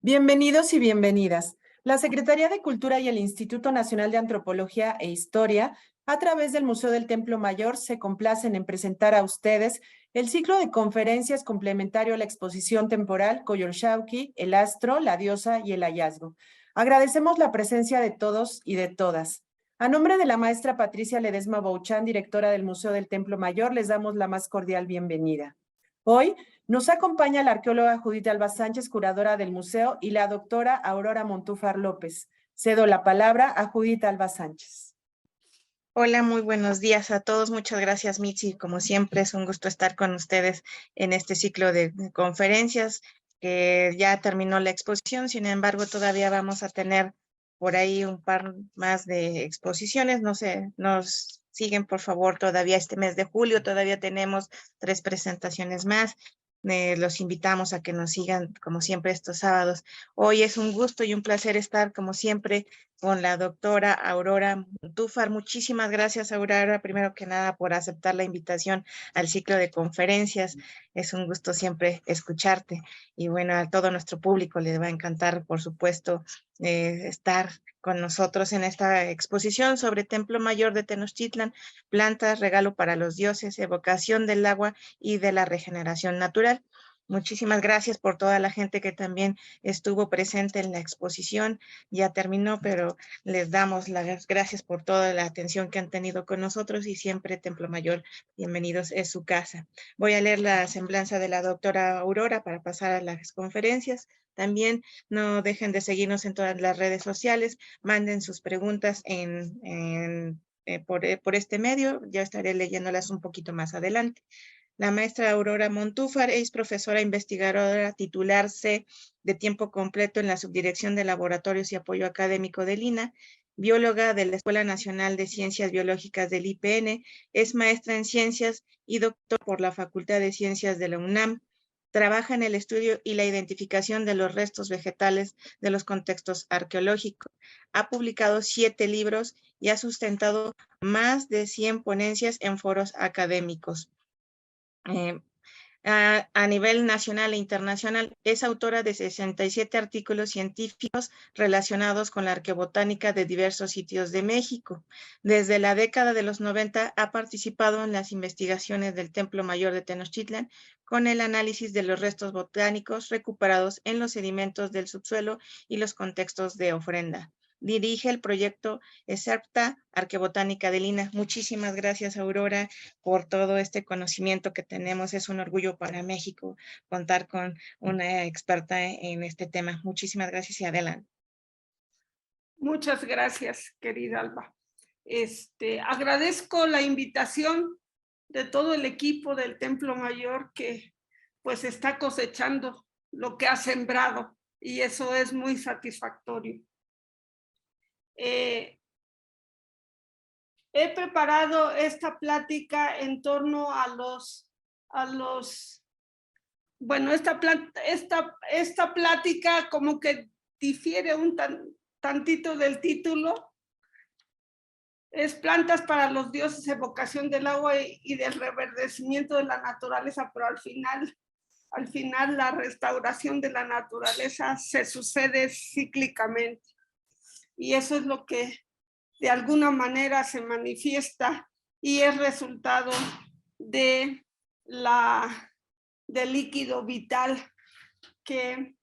Bienvenidos y bienvenidas. La Secretaría de Cultura y el Instituto Nacional de Antropología e Historia, a través del Museo del Templo Mayor, se complacen en presentar a ustedes el ciclo de conferencias complementario a la exposición temporal Coyolxauhqui, el astro, la diosa y el hallazgo. Agradecemos la presencia de todos y de todas. A nombre de la maestra Patricia Ledesma Bouchán, directora del Museo del Templo Mayor, les damos la más cordial bienvenida. Hoy nos acompaña la arqueóloga Judith Alba Sánchez, curadora del museo, y la doctora Aurora Montúfar López. Cedo la palabra a Judith Alba Sánchez. Hola, muy buenos días a todos. Muchas gracias, Mitzi. Como siempre, es un gusto estar con ustedes en este ciclo de conferencias que ya terminó la exposición. Sin embargo, todavía vamos a tener por ahí un par más de exposiciones. No sé, nos siguen, por favor, todavía este mes de julio. Todavía tenemos 3 presentaciones más. Los invitamos a que nos sigan, como siempre, estos sábados. Hoy es un gusto y un placer estar, como siempre, con la doctora Aurora Montúfar. Muchísimas gracias, Aurora, primero que nada, por aceptar la invitación al ciclo de conferencias. Es un gusto siempre escucharte. Y bueno, a todo nuestro público les va a encantar, por supuesto, estar con nosotros en esta exposición sobre Templo Mayor de Tenochtitlan, plantas, regalo para los dioses, evocación del agua y de la regeneración natural. Muchísimas gracias por toda la gente que también estuvo presente en la exposición. Ya terminó, pero les damos las gracias por toda la atención que han tenido con nosotros y siempre Templo Mayor, bienvenidos, es su casa. Voy a leer la semblanza de la doctora Aurora para pasar a las conferencias. También no dejen de seguirnos en todas las redes sociales, manden sus preguntas por este medio, ya estaré leyéndolas un poquito más adelante. La maestra Aurora Montúfar es profesora investigadora titular C de tiempo completo en la Subdirección de Laboratorios y Apoyo Académico del INAH, bióloga de la Escuela Nacional de Ciencias Biológicas del IPN, es maestra en ciencias y doctor por la Facultad de Ciencias de la UNAM. Trabaja en el estudio y la identificación de los restos vegetales de los contextos arqueológicos. Ha publicado 7 libros y ha sustentado más de 100 ponencias en foros académicos. A nivel nacional e internacional, es autora de 67 artículos científicos relacionados con la arqueobotánica de diversos sitios de México. Desde la década de los 90 ha participado en las investigaciones del Templo Mayor de Tenochtitlan con el análisis de los restos botánicos recuperados en los sedimentos del subsuelo y los contextos de ofrenda. Dirige el proyecto ESERPTA, Arqueobotánica del INAH. Muchísimas gracias, Aurora, por todo este conocimiento que tenemos. Es un orgullo para México contar con una experta en este tema. Muchísimas gracias y adelante. Muchas gracias, querida Alba. Agradezco la invitación de todo el equipo del Templo Mayor que pues está cosechando lo que ha sembrado y eso es muy satisfactorio. He preparado esta plática en torno bueno, esta plática como que difiere un tantito del título. Es plantas para los dioses, evocación del agua y del reverdecimiento de la naturaleza, pero al final la restauración de la naturaleza se sucede cíclicamente. Y eso es lo que de alguna manera se manifiesta y es resultado del líquido vital que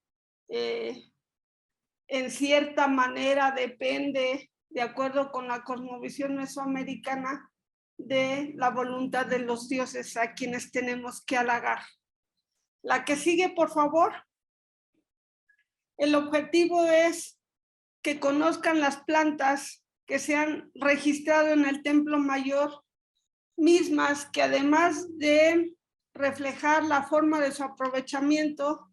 en cierta manera depende, de acuerdo con la cosmovisión mesoamericana, de la voluntad de los dioses a quienes tenemos que halagar. La que sigue, por favor. El objetivo es que conozcan las plantas que se han registrado en el Templo Mayor, mismas que además de reflejar la forma de su aprovechamiento,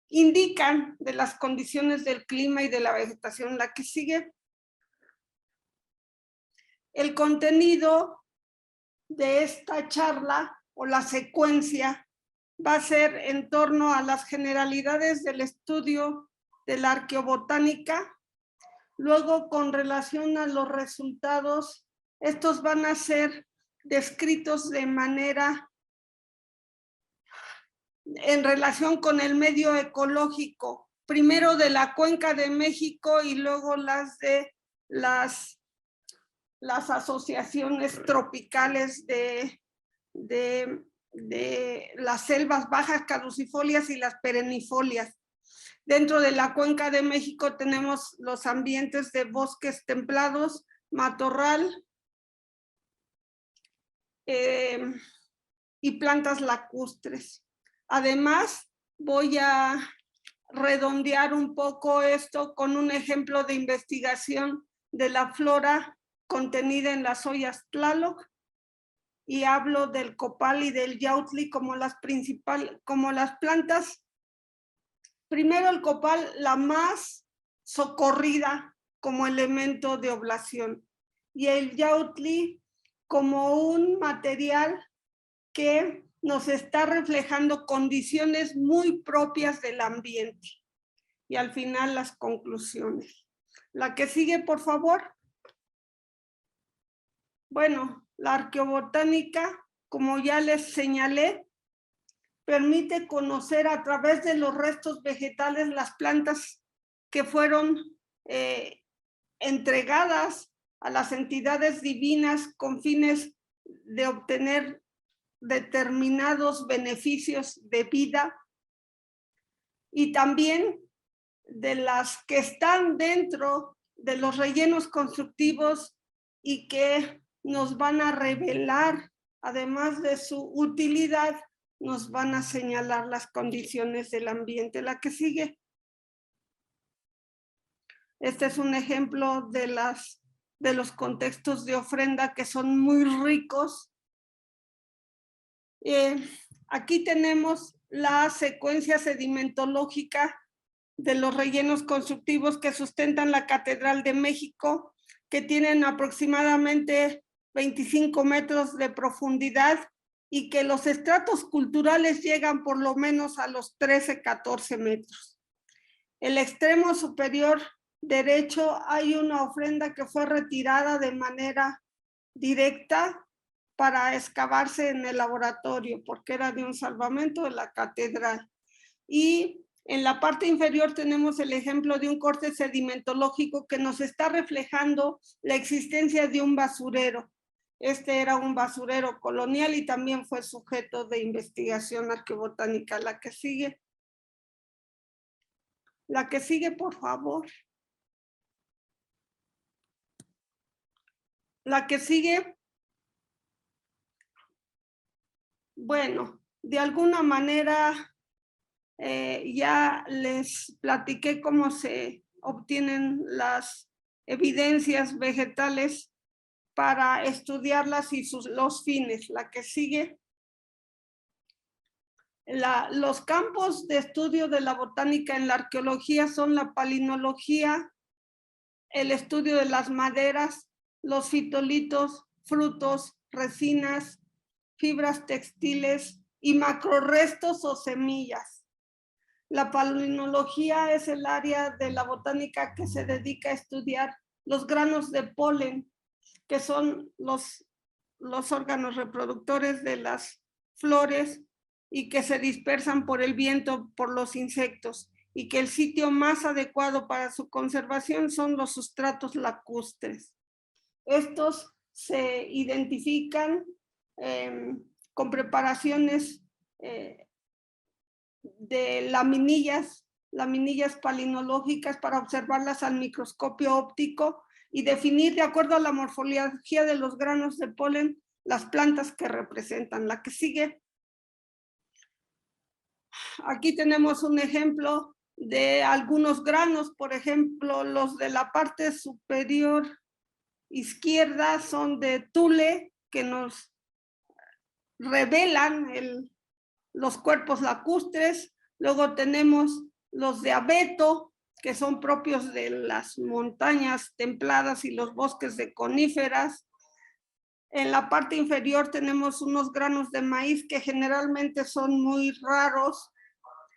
indican de las condiciones del clima y de la vegetación. La que sigue. El contenido de esta charla o la secuencia va a ser en torno a las generalidades del estudio de la arqueobotánica. Luego, con relación a los resultados, estos van a ser descritos de manera en relación con el medio ecológico primero de la Cuenca de México y luego las de las asociaciones tropicales de las selvas bajas caducifolias y las perennifolias. Dentro de la Cuenca de México tenemos los ambientes de bosques templados, matorral y plantas lacustres. Además, voy a redondear un poco esto con un ejemplo de investigación de la flora contenida en las ollas Tlaloc, y hablo del copal y del yautli como las plantas. Primero el copal, la más socorrida como elemento de oblación, y el yautli como un material que nos está reflejando condiciones muy propias del ambiente. Y al final las conclusiones. La que sigue, por favor. Bueno, la arqueobotánica, como ya les señalé, permite conocer a través de los restos vegetales las plantas que fueron entregadas a las entidades divinas con fines de obtener determinados beneficios de vida, y también de las que están dentro de los rellenos constructivos y que nos van a revelar, además de su utilidad, nos van a señalar las condiciones del ambiente. La que sigue. Este es un ejemplo de los contextos de ofrenda que son muy ricos. Aquí tenemos la secuencia sedimentológica de los rellenos constructivos que sustentan la Catedral de México, que tienen aproximadamente 25 metros de profundidad y que los estratos culturales llegan por lo menos a los 13, 14 metros. El extremo superior derecho hay una ofrenda que fue retirada de manera directa para excavarse en el laboratorio, porque era de un salvamento de la catedral. Y en la parte inferior tenemos el ejemplo de un corte sedimentológico que nos está reflejando la existencia de un basurero. Este era un basurero colonial y también fue sujeto de investigación arqueobotánica. La que sigue. La que sigue, por favor. La que sigue. Bueno, de alguna manera ya les platiqué cómo se obtienen las evidencias vegetales para estudiarlas y los fines. La que sigue. Los campos de estudio de la botánica en la arqueología son la palinología, el estudio de las maderas, los fitolitos, frutos, resinas, fibras textiles y macrorestos o semillas. La palinología es el área de la botánica que se dedica a estudiar los granos de polen, que son los órganos reproductores de las flores y que se dispersan por el viento, por los insectos, y que el sitio más adecuado para su conservación son los sustratos lacustres. Estos se identifican con preparaciones de laminillas palinológicas para observarlas al microscopio óptico y definir, de acuerdo a la morfología de los granos de polen, las plantas que representan. La que sigue. Aquí tenemos un ejemplo de algunos granos, por ejemplo, los de la parte superior izquierda son de tule, que nos revelan los cuerpos lacustres. Luego tenemos los de abeto, que son propios de las montañas templadas y los bosques de coníferas. En la parte inferior tenemos unos granos de maíz que generalmente son muy raros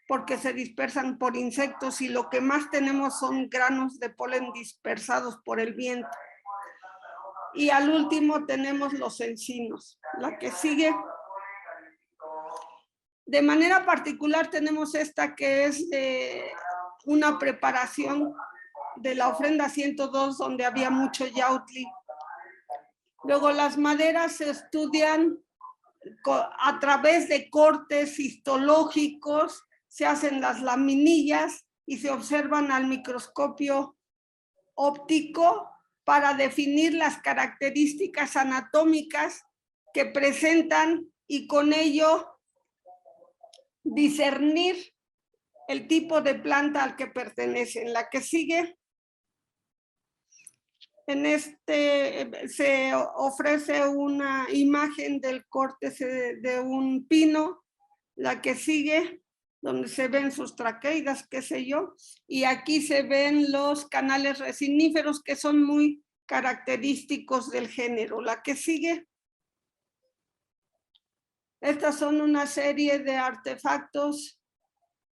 porque se dispersan por insectos, y lo que más tenemos son granos de polen dispersados por el viento. Y al último tenemos los encinos. La que sigue. De manera particular tenemos esta que es de una preparación de la ofrenda 102 donde había mucho yautli. Luego las maderas se estudian a través de cortes histológicos, se hacen las laminillas y se observan al microscopio óptico para definir las características anatómicas que presentan y con ello discernir el tipo de planta al que pertenecen. La que sigue, en este se ofrece una imagen del corte de un pino. La que sigue, donde se ven sus traqueidas, qué sé yo, y aquí se ven los canales resiníferos que son muy característicos del género. La que sigue, estas son una serie de artefactos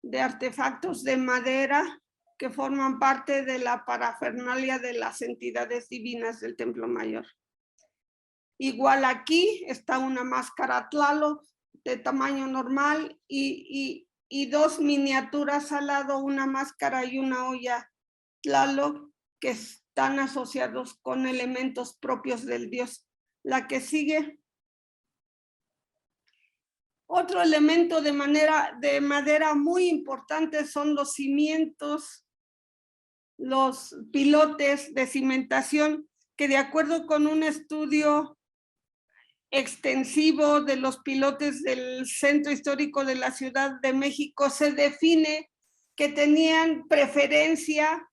de madera que forman parte de la parafernalia de las entidades divinas del Templo Mayor. Igual aquí está una máscara Tlaloc de tamaño normal y dos miniaturas al lado, una máscara y una olla Tlaloc, que están asociados con elementos propios del dios. La que sigue. Otro elemento de madera muy importante son los cimientos, los pilotes de cimentación, que de acuerdo con un estudio extensivo de los pilotes del Centro Histórico de la Ciudad de México, se define que tenían preferencia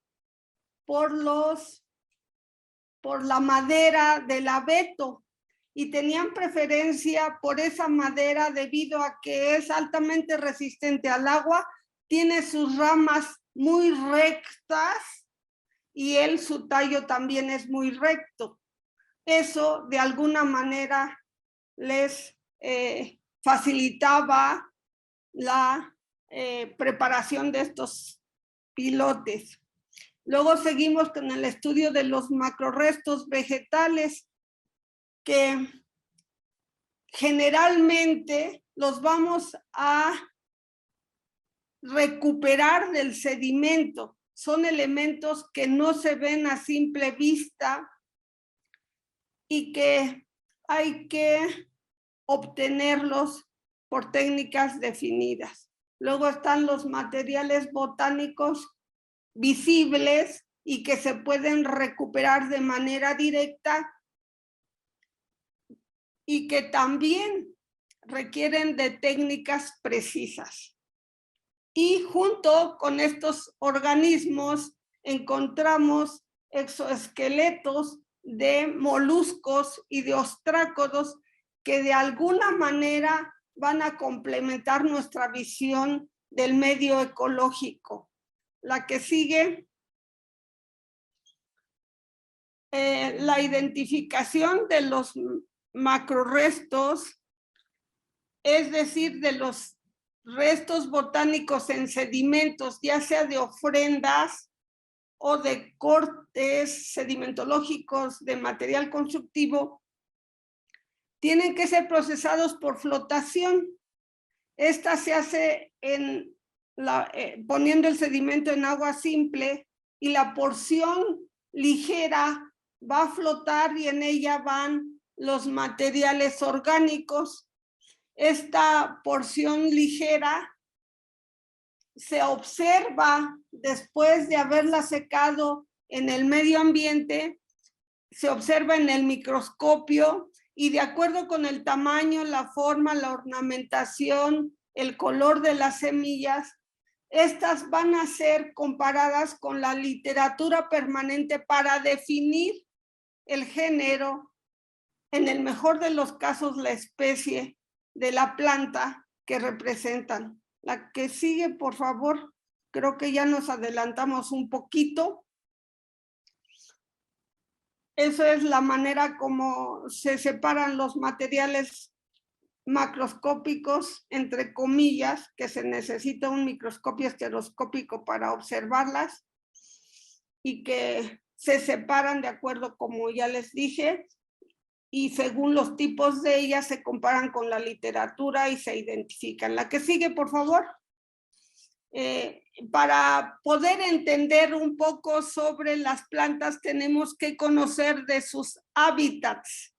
por la madera del abeto y tenían preferencia por esa madera debido a que es altamente resistente al agua, tiene sus ramas muy rectas y su tallo también es muy recto. Eso de alguna manera les facilitaba la preparación de estos pilotes. Luego seguimos con el estudio de los macrorestos vegetales, que generalmente los vamos a recuperar del sedimento. Son elementos que no se ven a simple vista y que hay que obtenerlos por técnicas definidas. Luego están los materiales botánicos visibles y que se pueden recuperar de manera directa y que también requieren de técnicas precisas. Y junto con estos organismos encontramos exoesqueletos de moluscos y de ostrácodos que de alguna manera van a complementar nuestra visión del medio ecológico. La que sigue, la identificación de los macrorestos, es decir, de los restos botánicos en sedimentos, ya sea de ofrendas o de cortes sedimentológicos de material constructivo, tienen que ser procesados por flotación. Esta se hace poniendo el sedimento en agua simple y la porción ligera va a flotar y en ella van los materiales orgánicos. Esta porción ligera se observa después de haberla secado en el medio ambiente, se observa en el microscopio y de acuerdo con el tamaño, la forma, la ornamentación, el color de las semillas, estas van a ser comparadas con la literatura permanente para definir el género, en el mejor de los casos la especie de la planta que representan. La que sigue, por favor, creo que ya nos adelantamos un poquito. Esa es la manera como se separan los materiales macroscópicos, entre comillas, que se necesita un microscopio estereoscópico para observarlas y que se separan de acuerdo, como ya les dije, y según los tipos de ellas se comparan con la literatura y se identifican. La que sigue, por favor. Para poder entender un poco sobre las plantas tenemos que conocer de sus hábitats.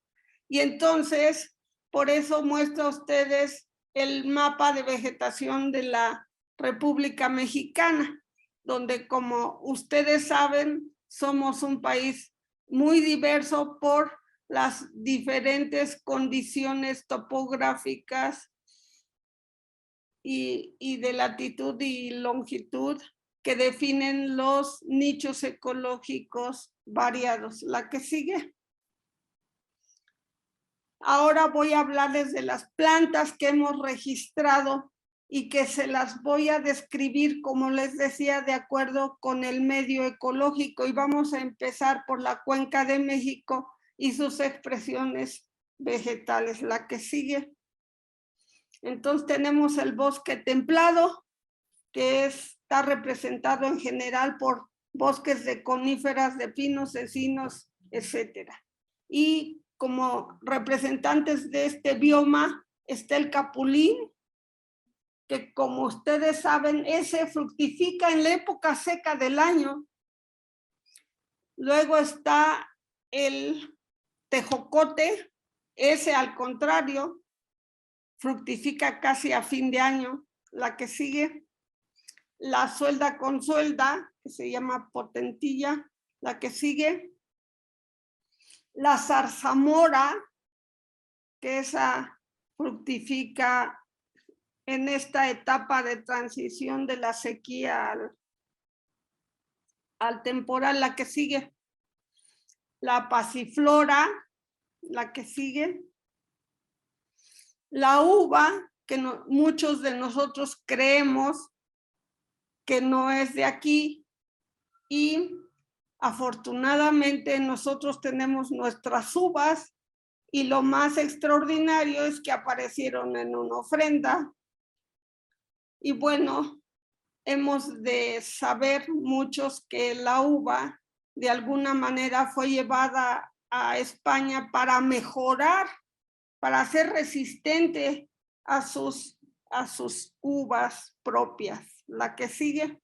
Y entonces, por eso muestro a ustedes el mapa de vegetación de la República Mexicana, donde, como ustedes saben, somos un país muy diverso por las diferentes condiciones topográficas y de latitud y longitud que definen los nichos ecológicos variados. La que sigue. Ahora voy a hablarles de las plantas que hemos registrado y que se las voy a describir, como les decía, de acuerdo con el medio ecológico. Y vamos a empezar por la Cuenca de México y sus expresiones vegetales. La que sigue. Entonces tenemos el bosque templado, que está representado en general por bosques de coníferas, de pinos, encinos, etcétera. Y como representantes de este bioma está el capulín, que, como ustedes saben, ese fructifica en la época seca del año. Luego está el tejocote, ese al contrario, fructifica casi a fin de año. La que sigue. La suelda con suelda, que se llama potentilla. La que sigue. La zarzamora, que esa fructifica en esta etapa de transición de la sequía al temporal. La que sigue. La pasiflora. La que sigue. La uva, que muchos de nosotros creemos que no es de aquí, y afortunadamente nosotros tenemos nuestras uvas, y lo más extraordinario es que aparecieron en una ofrenda. Y bueno, hemos de saber muchos que la uva de alguna manera fue llevada a España para mejorar, para ser resistente a sus uvas propias. La que sigue.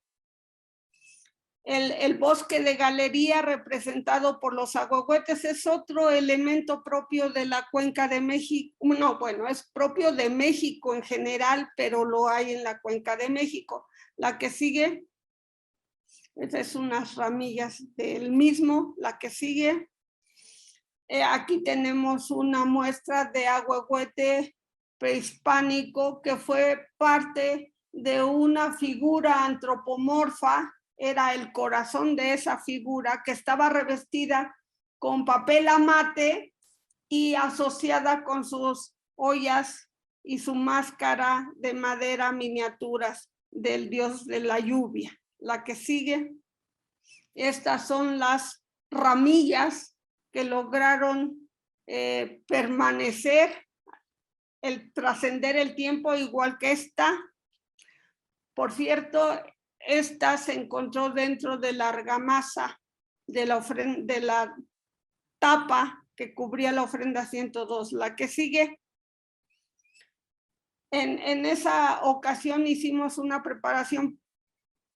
El bosque de galería representado por los ahuehuetes es otro elemento propio de la Cuenca de México. No, bueno, es propio de México en general, pero lo hay en la Cuenca de México. La que sigue. Estas es unas ramillas del mismo. La que sigue. Aquí tenemos una muestra de ahuehuete prehispánico que fue parte de una figura antropomorfa. Era el corazón de esa figura, que estaba revestida con papel amate y asociada con sus ollas y su máscara de madera, miniaturas del dios de la lluvia. La que sigue. Estas son las ramillas que lograron permanecer, trascender el tiempo, igual que esta. Por cierto, esta se encontró dentro de la argamasa de la tapa que cubría la ofrenda 102. La que sigue. En esa ocasión hicimos una preparación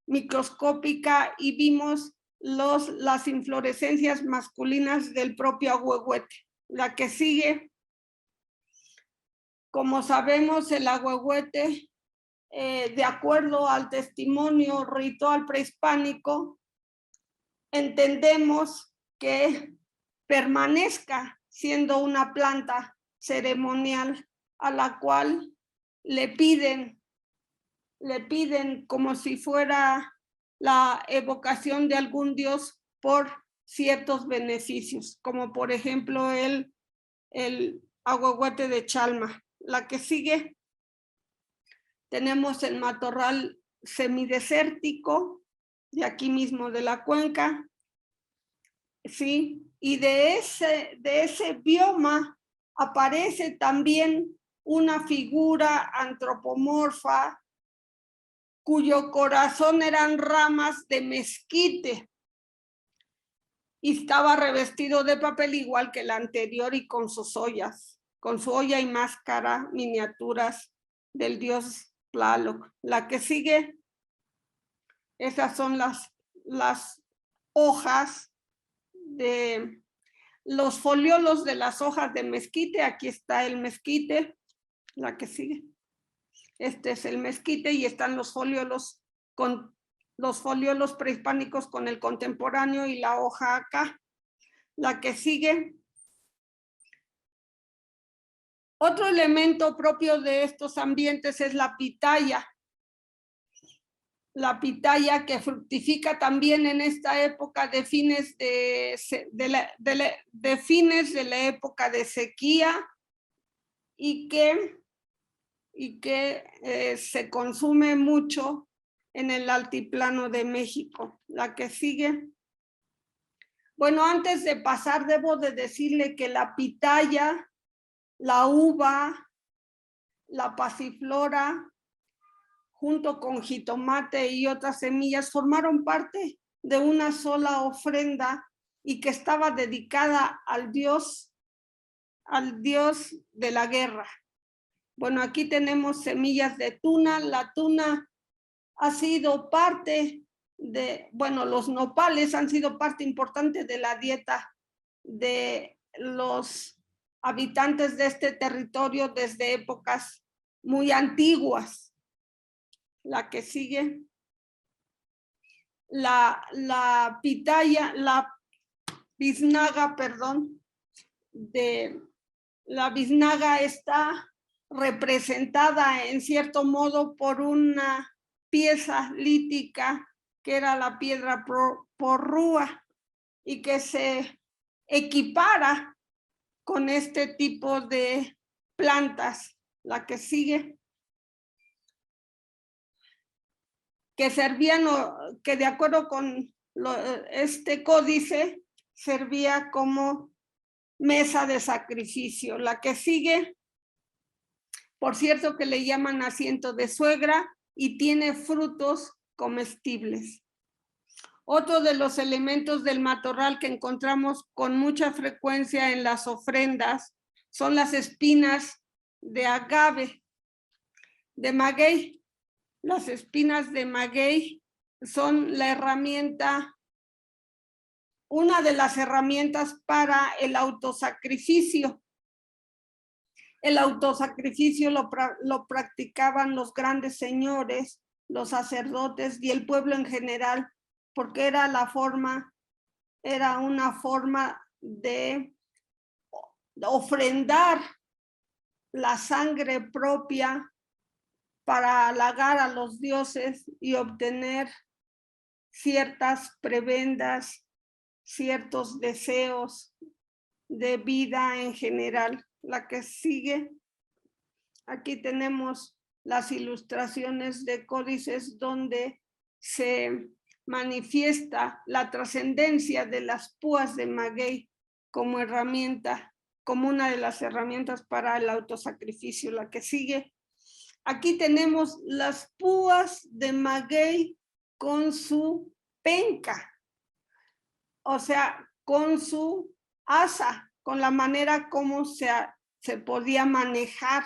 microscópica y vimos las inflorescencias masculinas del propio ahuehuete. La que sigue. Como sabemos, el ahuehuete, de acuerdo al testimonio ritual prehispánico, entendemos que permanezca siendo una planta ceremonial a la cual le piden como si fuera la evocación de algún dios por ciertos beneficios, como por ejemplo el ahuehuete de Chalma. La que sigue. Tenemos el matorral semidesértico de aquí mismo de la cuenca, ¿sí? Y de ese bioma aparece también una figura antropomorfa cuyo corazón eran ramas de mezquite y estaba revestido de papel igual que el anterior y con sus ollas, con su olla y máscara, miniaturas del dios Tlaloc. La que sigue. Esas son las hojas de los foliolos de las hojas de mezquite. Aquí está el mezquite, la que sigue. Este es el mezquite y están los foliolos prehispánicos con el contemporáneo y la hoja acá. La que sigue. Otro elemento propio de estos ambientes es la pitaya. La pitaya que fructifica también en esta época de fines de la época de sequía y que se consume mucho en el altiplano de México. La que sigue. Bueno, antes de pasar, debo de decirle que la pitaya, la uva, la pasiflora, junto con jitomate y otras semillas, formaron parte de una sola ofrenda y que estaba dedicada al dios de la guerra. Bueno, aquí tenemos semillas de tuna. La tuna ha sido parte de, bueno, los nopales han sido parte importante de la dieta de los habitantes de este territorio desde épocas muy antiguas. La que sigue. La pitaya, la biznaga, perdón, la biznaga está representada en cierto modo por una pieza lítica que era la piedra porrúa y que se equipara con este tipo de plantas. La que sigue. Que servían, que de acuerdo con este códice, servía como mesa de sacrificio. La que sigue, por cierto, que le llaman asiento de suegra y tiene frutos comestibles. Otro de los elementos del matorral que encontramos con mucha frecuencia en las ofrendas son las espinas de agave, de maguey. Las espinas de maguey son la herramienta, una de las herramientas para el autosacrificio. El autosacrificio lo practicaban los grandes señores, los sacerdotes y el pueblo en general, porque era una forma de ofrendar la sangre propia para halagar a los dioses y obtener ciertas prebendas, ciertos deseos de vida en general. La que sigue. Aquí tenemos las ilustraciones de códices donde se manifiesta la trascendencia de las púas de maguey como herramienta, como una de las herramientas para el autosacrificio. La que sigue. Aquí tenemos las púas de maguey con su penca, o sea, con su asa, con la manera como se podía manejar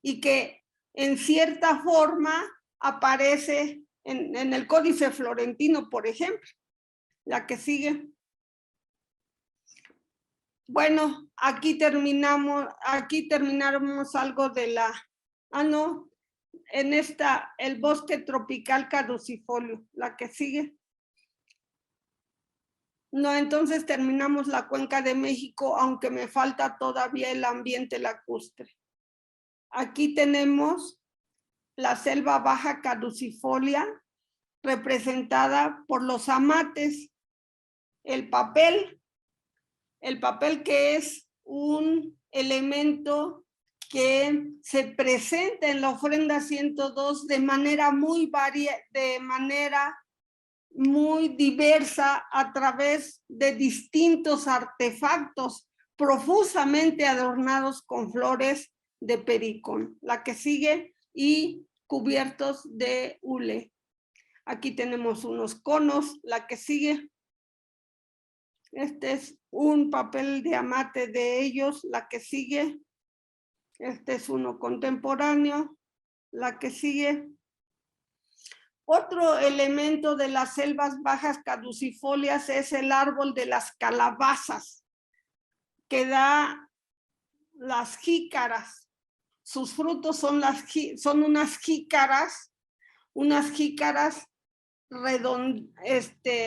y que en cierta forma aparece en el Códice Florentino, por ejemplo. La que sigue. Bueno, aquí terminamos algo de la... no. En el bosque tropical caducifolio. La que sigue. No, entonces terminamos la cuenca de México, aunque me falta todavía el ambiente lacustre. Aquí tenemos la selva baja caducifolia, representada por los amates, el papel que es un elemento que se presenta en la ofrenda 102 de manera muy diversa a través de distintos artefactos profusamente adornados con flores de pericón. La que sigue, y cubiertos de hule. Aquí tenemos unos conos. La que sigue. Este es un papel de amate de ellos. La que sigue. Este es uno contemporáneo. La que sigue. Otro elemento de las selvas bajas caducifolias es el árbol de las calabazas, que da las jícaras. Sus frutos son unas jícaras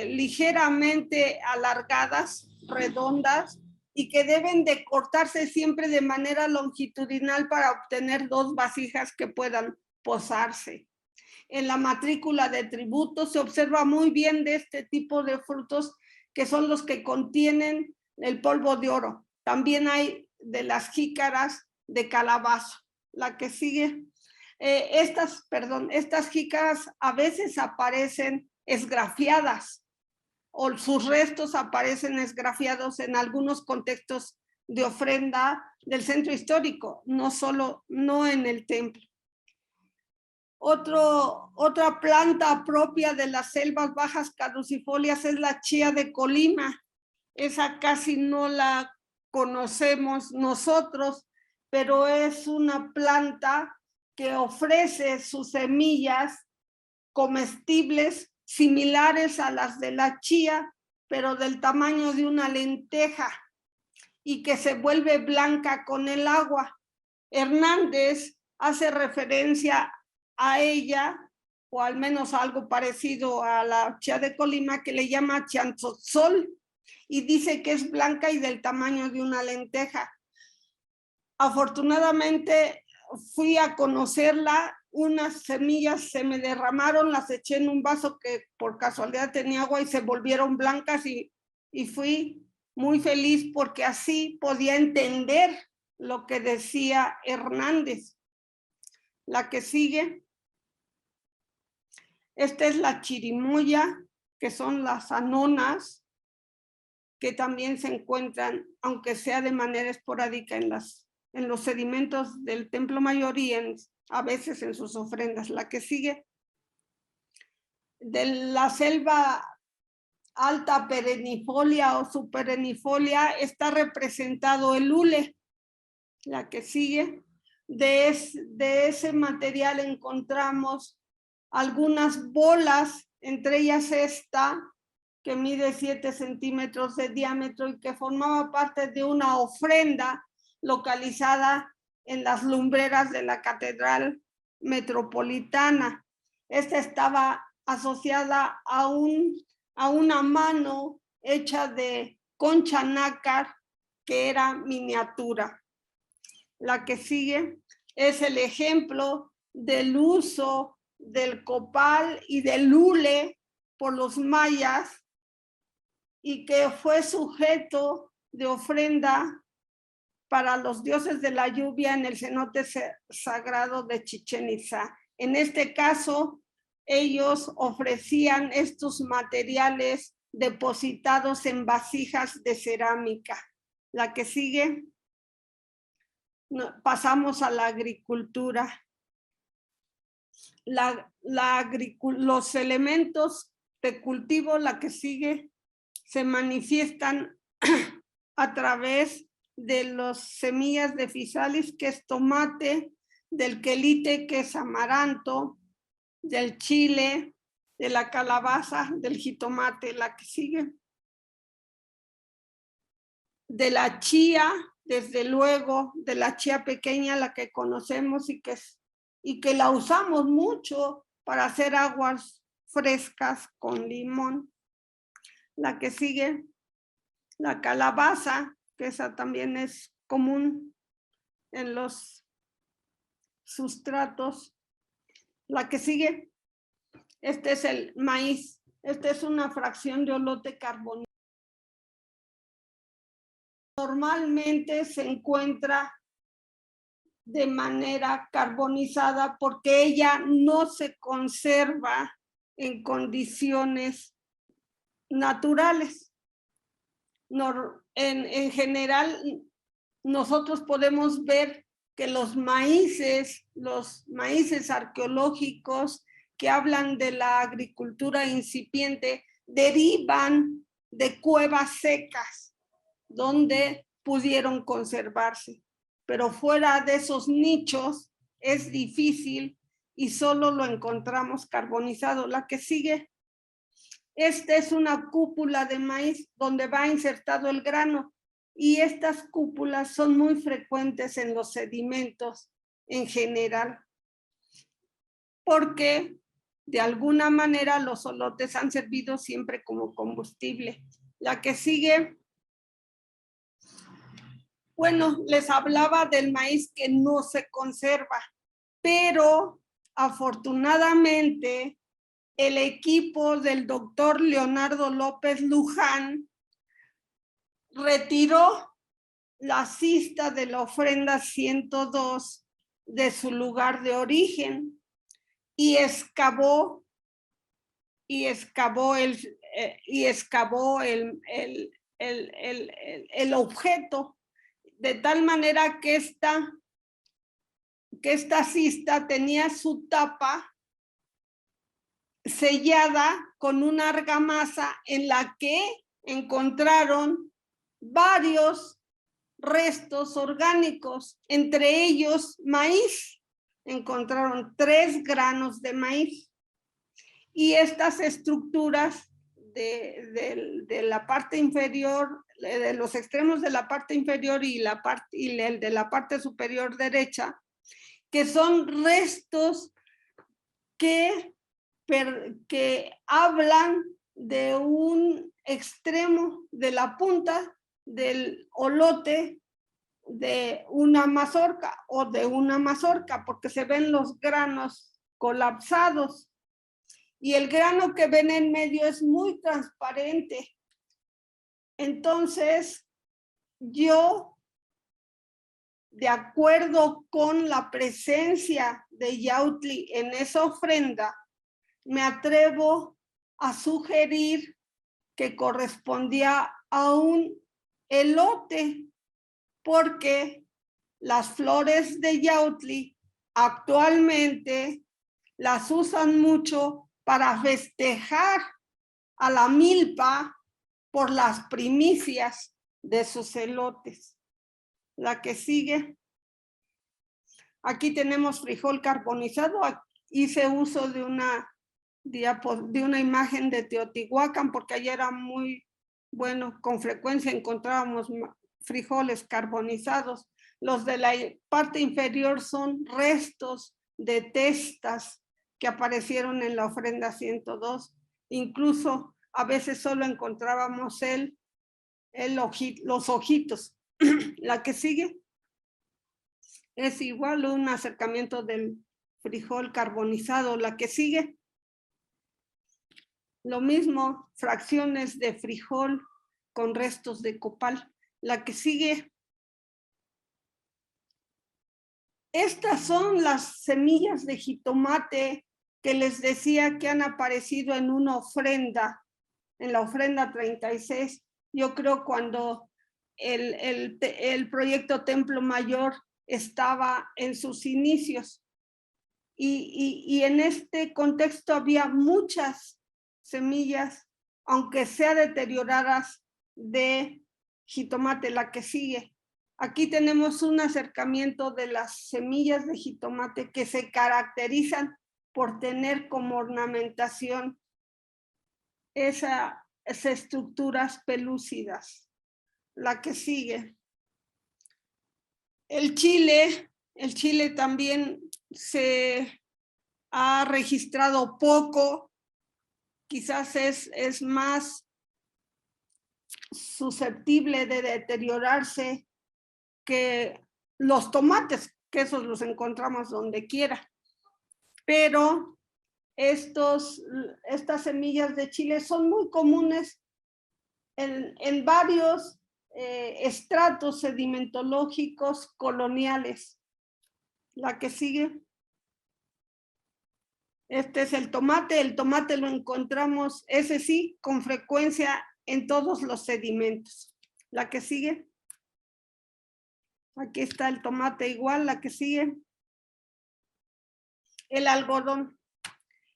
ligeramente alargadas, redondas, y que deben de cortarse siempre de manera longitudinal para obtener 2 vasijas que puedan posarse. En la matrícula de tributos se observa muy bien de este tipo de frutos, que son los que contienen el polvo de oro. También hay de las jícaras de calabazo. La que sigue. Estas jícaras a veces aparecen esgrafiadas, o sus restos aparecen esgrafiados en algunos contextos de ofrenda del centro histórico, no en el templo. Otra planta propia de las selvas bajas caducifolias es la chía de Colima. Esa casi no la conocemos nosotros, pero es una planta que ofrece sus semillas comestibles similares a las de la chía, pero del tamaño de una lenteja, y que se vuelve blanca con el agua. Hernández hace referencia a ella, o al menos algo parecido a la chía de Colima, que le llama chiantzotzol, y dice que es blanca y del tamaño de una lenteja. Afortunadamente fui a conocerla, unas semillas se me derramaron, las eché en un vaso que por casualidad tenía agua y se volvieron blancas, y fui muy feliz porque así podía entender lo que decía Hernández. La que sigue. Esta es la chirimoya, que son las anonas, que también se encuentran, aunque sea de manera esporádica, en los sedimentos del Templo Mayor y a veces en sus ofrendas. La que sigue. De la selva alta perennifolia o subperennifolia está representado el hule. La que sigue. De ese material encontramos algunas bolas, entre ellas esta, que mide 7 centímetros de diámetro y que formaba parte de una ofrenda localizada en las lumbreras de la Catedral Metropolitana. Esta estaba asociada a una mano hecha de concha nácar, que era miniatura. La que sigue es el ejemplo del uso del copal y del hule por los mayas, y que fue sujeto de ofrenda para los dioses de la lluvia en el cenote sagrado de Chichén Itzá. En este caso, ellos ofrecían estos materiales depositados en vasijas de cerámica. La que sigue. Pasamos a la agricultura. Los elementos de cultivo, la que sigue, se manifiestan a través de las semillas de fisalis, que es tomate, del quelite, que es amaranto, del chile, de la calabaza, del jitomate. La que sigue. De la chía, desde luego, de la chía pequeña, la que conocemos y que la usamos mucho para hacer aguas frescas con limón. La que sigue. La calabaza, que esa también es común en los sustratos. La que sigue. Este es el maíz. Esta es una fracción de olote carbonizado. Normalmente se encuentra de manera carbonizada porque ella no se conserva en condiciones naturales. En general, nosotros podemos ver que los maíces arqueológicos que hablan de la agricultura incipiente derivan de cuevas secas donde pudieron conservarse. Pero fuera de esos nichos es difícil y solo lo encontramos carbonizado. La que sigue. Esta es una cúpula de maíz donde va insertado el grano y estas cúpulas son muy frecuentes en los sedimentos en general, porque de alguna manera los solotes han servido siempre como combustible. La que sigue. Bueno, les hablaba del maíz que no se conserva, pero afortunadamente el equipo del doctor Leonardo López Luján retiró la cista de la ofrenda 102 de su lugar de origen y excavó el objeto, de tal manera que esta cista tenía su tapa sellada con una argamasa en la que encontraron varios restos orgánicos, entre ellos maíz. Encontraron 3 granos de maíz. Y estas estructuras de la parte inferior, de los extremos de la parte inferior y el de la parte superior derecha, que son restos que hablan de un extremo de la punta del olote de una mazorca o de una mazorca, porque se ven los granos colapsados y el grano que ven en medio es muy transparente. Entonces, yo, de acuerdo con la presencia de Yautli en esa ofrenda, me atrevo a sugerir que correspondía a un elote, porque las flores de Yautli actualmente las usan mucho para festejar a la milpa por las primicias de sus elotes. La que sigue. Aquí tenemos frijol carbonizado. Hice uso de una imagen de Teotihuacán porque allá era muy bueno, con frecuencia encontrábamos frijoles carbonizados. Los de la parte inferior son restos de testas que aparecieron en la ofrenda 102. Incluso a veces solo encontrábamos los ojitos. La que sigue es igual un acercamiento del frijol carbonizado. La que sigue, lo mismo, fracciones de frijol con restos de copal. La que sigue, estas son las semillas de jitomate que les decía que han aparecido en una ofrenda, en la ofrenda 36. Yo creo cuando el proyecto Templo Mayor estaba en sus inicios. Y en este contexto había muchas semillas, aunque sea deterioradas, de jitomate. La que sigue. Aquí tenemos un acercamiento de las semillas de jitomate que se caracterizan por tener como ornamentación esas estructuras pelúcidas. La que sigue. El chile también se ha registrado poco, quizás es más susceptible de deteriorarse que los tomates, que esos los encontramos donde quiera. Pero estas semillas de chile son muy comunes en varios estratos sedimentológicos coloniales. La que sigue. Este es el tomate lo encontramos, ese sí, con frecuencia en todos los sedimentos. La que sigue. Aquí está el tomate igual. La que sigue. El algodón.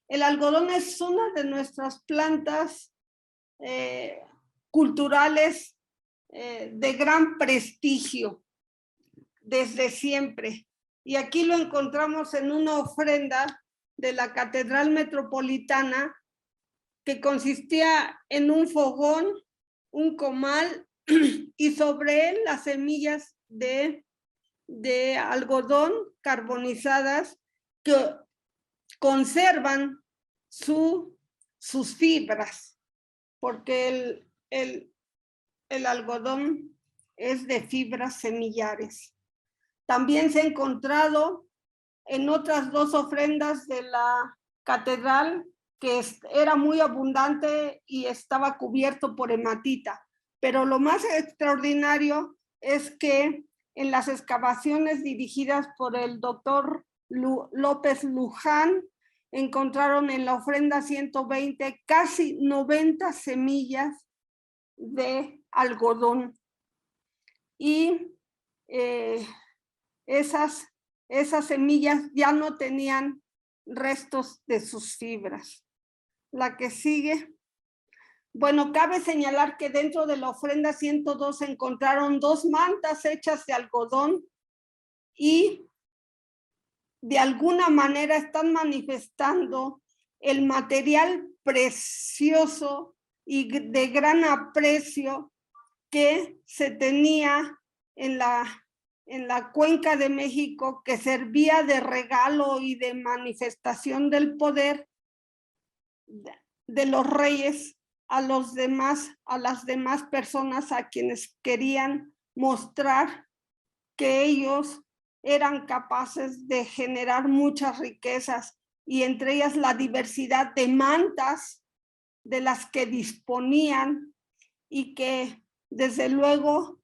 El algodón es una de nuestras plantas culturales de gran prestigio desde siempre. Y aquí lo encontramos en una ofrenda de la Catedral Metropolitana, que consistía en un fogón, un comal y sobre él las semillas de algodón carbonizadas que conservan sus fibras, porque el algodón es de fibras semillares. También se ha encontrado en otras 2 ofrendas de la catedral que era muy abundante y estaba cubierto por hematita. Pero lo más extraordinario es que en las excavaciones dirigidas por el doctor López Luján, encontraron en la ofrenda 120 casi 90 semillas de algodón. Y esas semillas ya no tenían restos de sus fibras. La que sigue. Bueno, cabe señalar que dentro de la ofrenda 102 se encontraron 2 mantas hechas de algodón y de alguna manera están manifestando el material precioso y de gran aprecio que se tenía en la Cuenca de México, que servía de regalo y de manifestación del poder de los reyes a las demás personas a quienes querían mostrar que ellos eran capaces de generar muchas riquezas, y entre ellas la diversidad de mantas de las que disponían, y que desde luego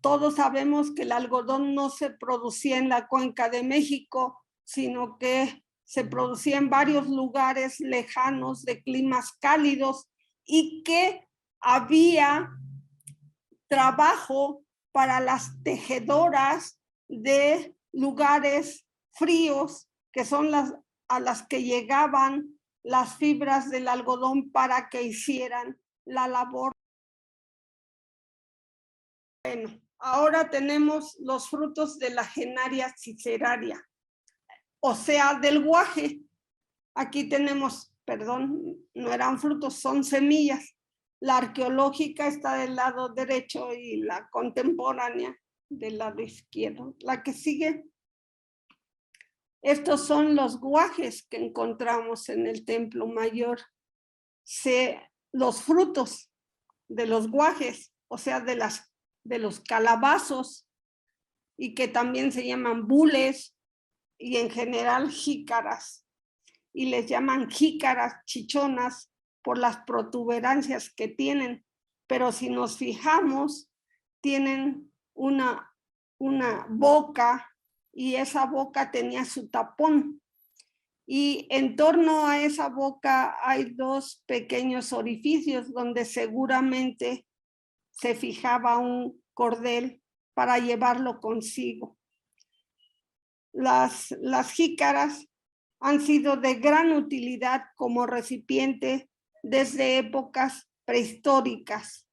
todos sabemos que el algodón no se producía en la Cuenca de México, sino que se producía en varios lugares lejanos de climas cálidos, y que había trabajo para las tejedoras de lugares fríos, que son a las que llegaban las fibras del algodón para que hicieran la labor. Bueno, ahora tenemos los frutos de la Genaria ciceraria, o sea, del guaje. Aquí tenemos, perdón, no eran frutos, son semillas. La arqueológica está del lado derecho y la contemporánea del lado izquierdo. La que sigue. Estos son los guajes que encontramos en el Templo Mayor. Los frutos de los guajes, o sea, de los calabazos, y que también se llaman bules y en general jícaras, y les llaman jícaras chichonas por las protuberancias que tienen, pero si nos fijamos, tienen una boca, y esa boca tenía su tapón, y en torno a esa boca hay 2 pequeños orificios donde seguramente se fijaba un cordel para llevarlo consigo. Las jícaras han sido de gran utilidad como recipiente desde épocas prehistóricas,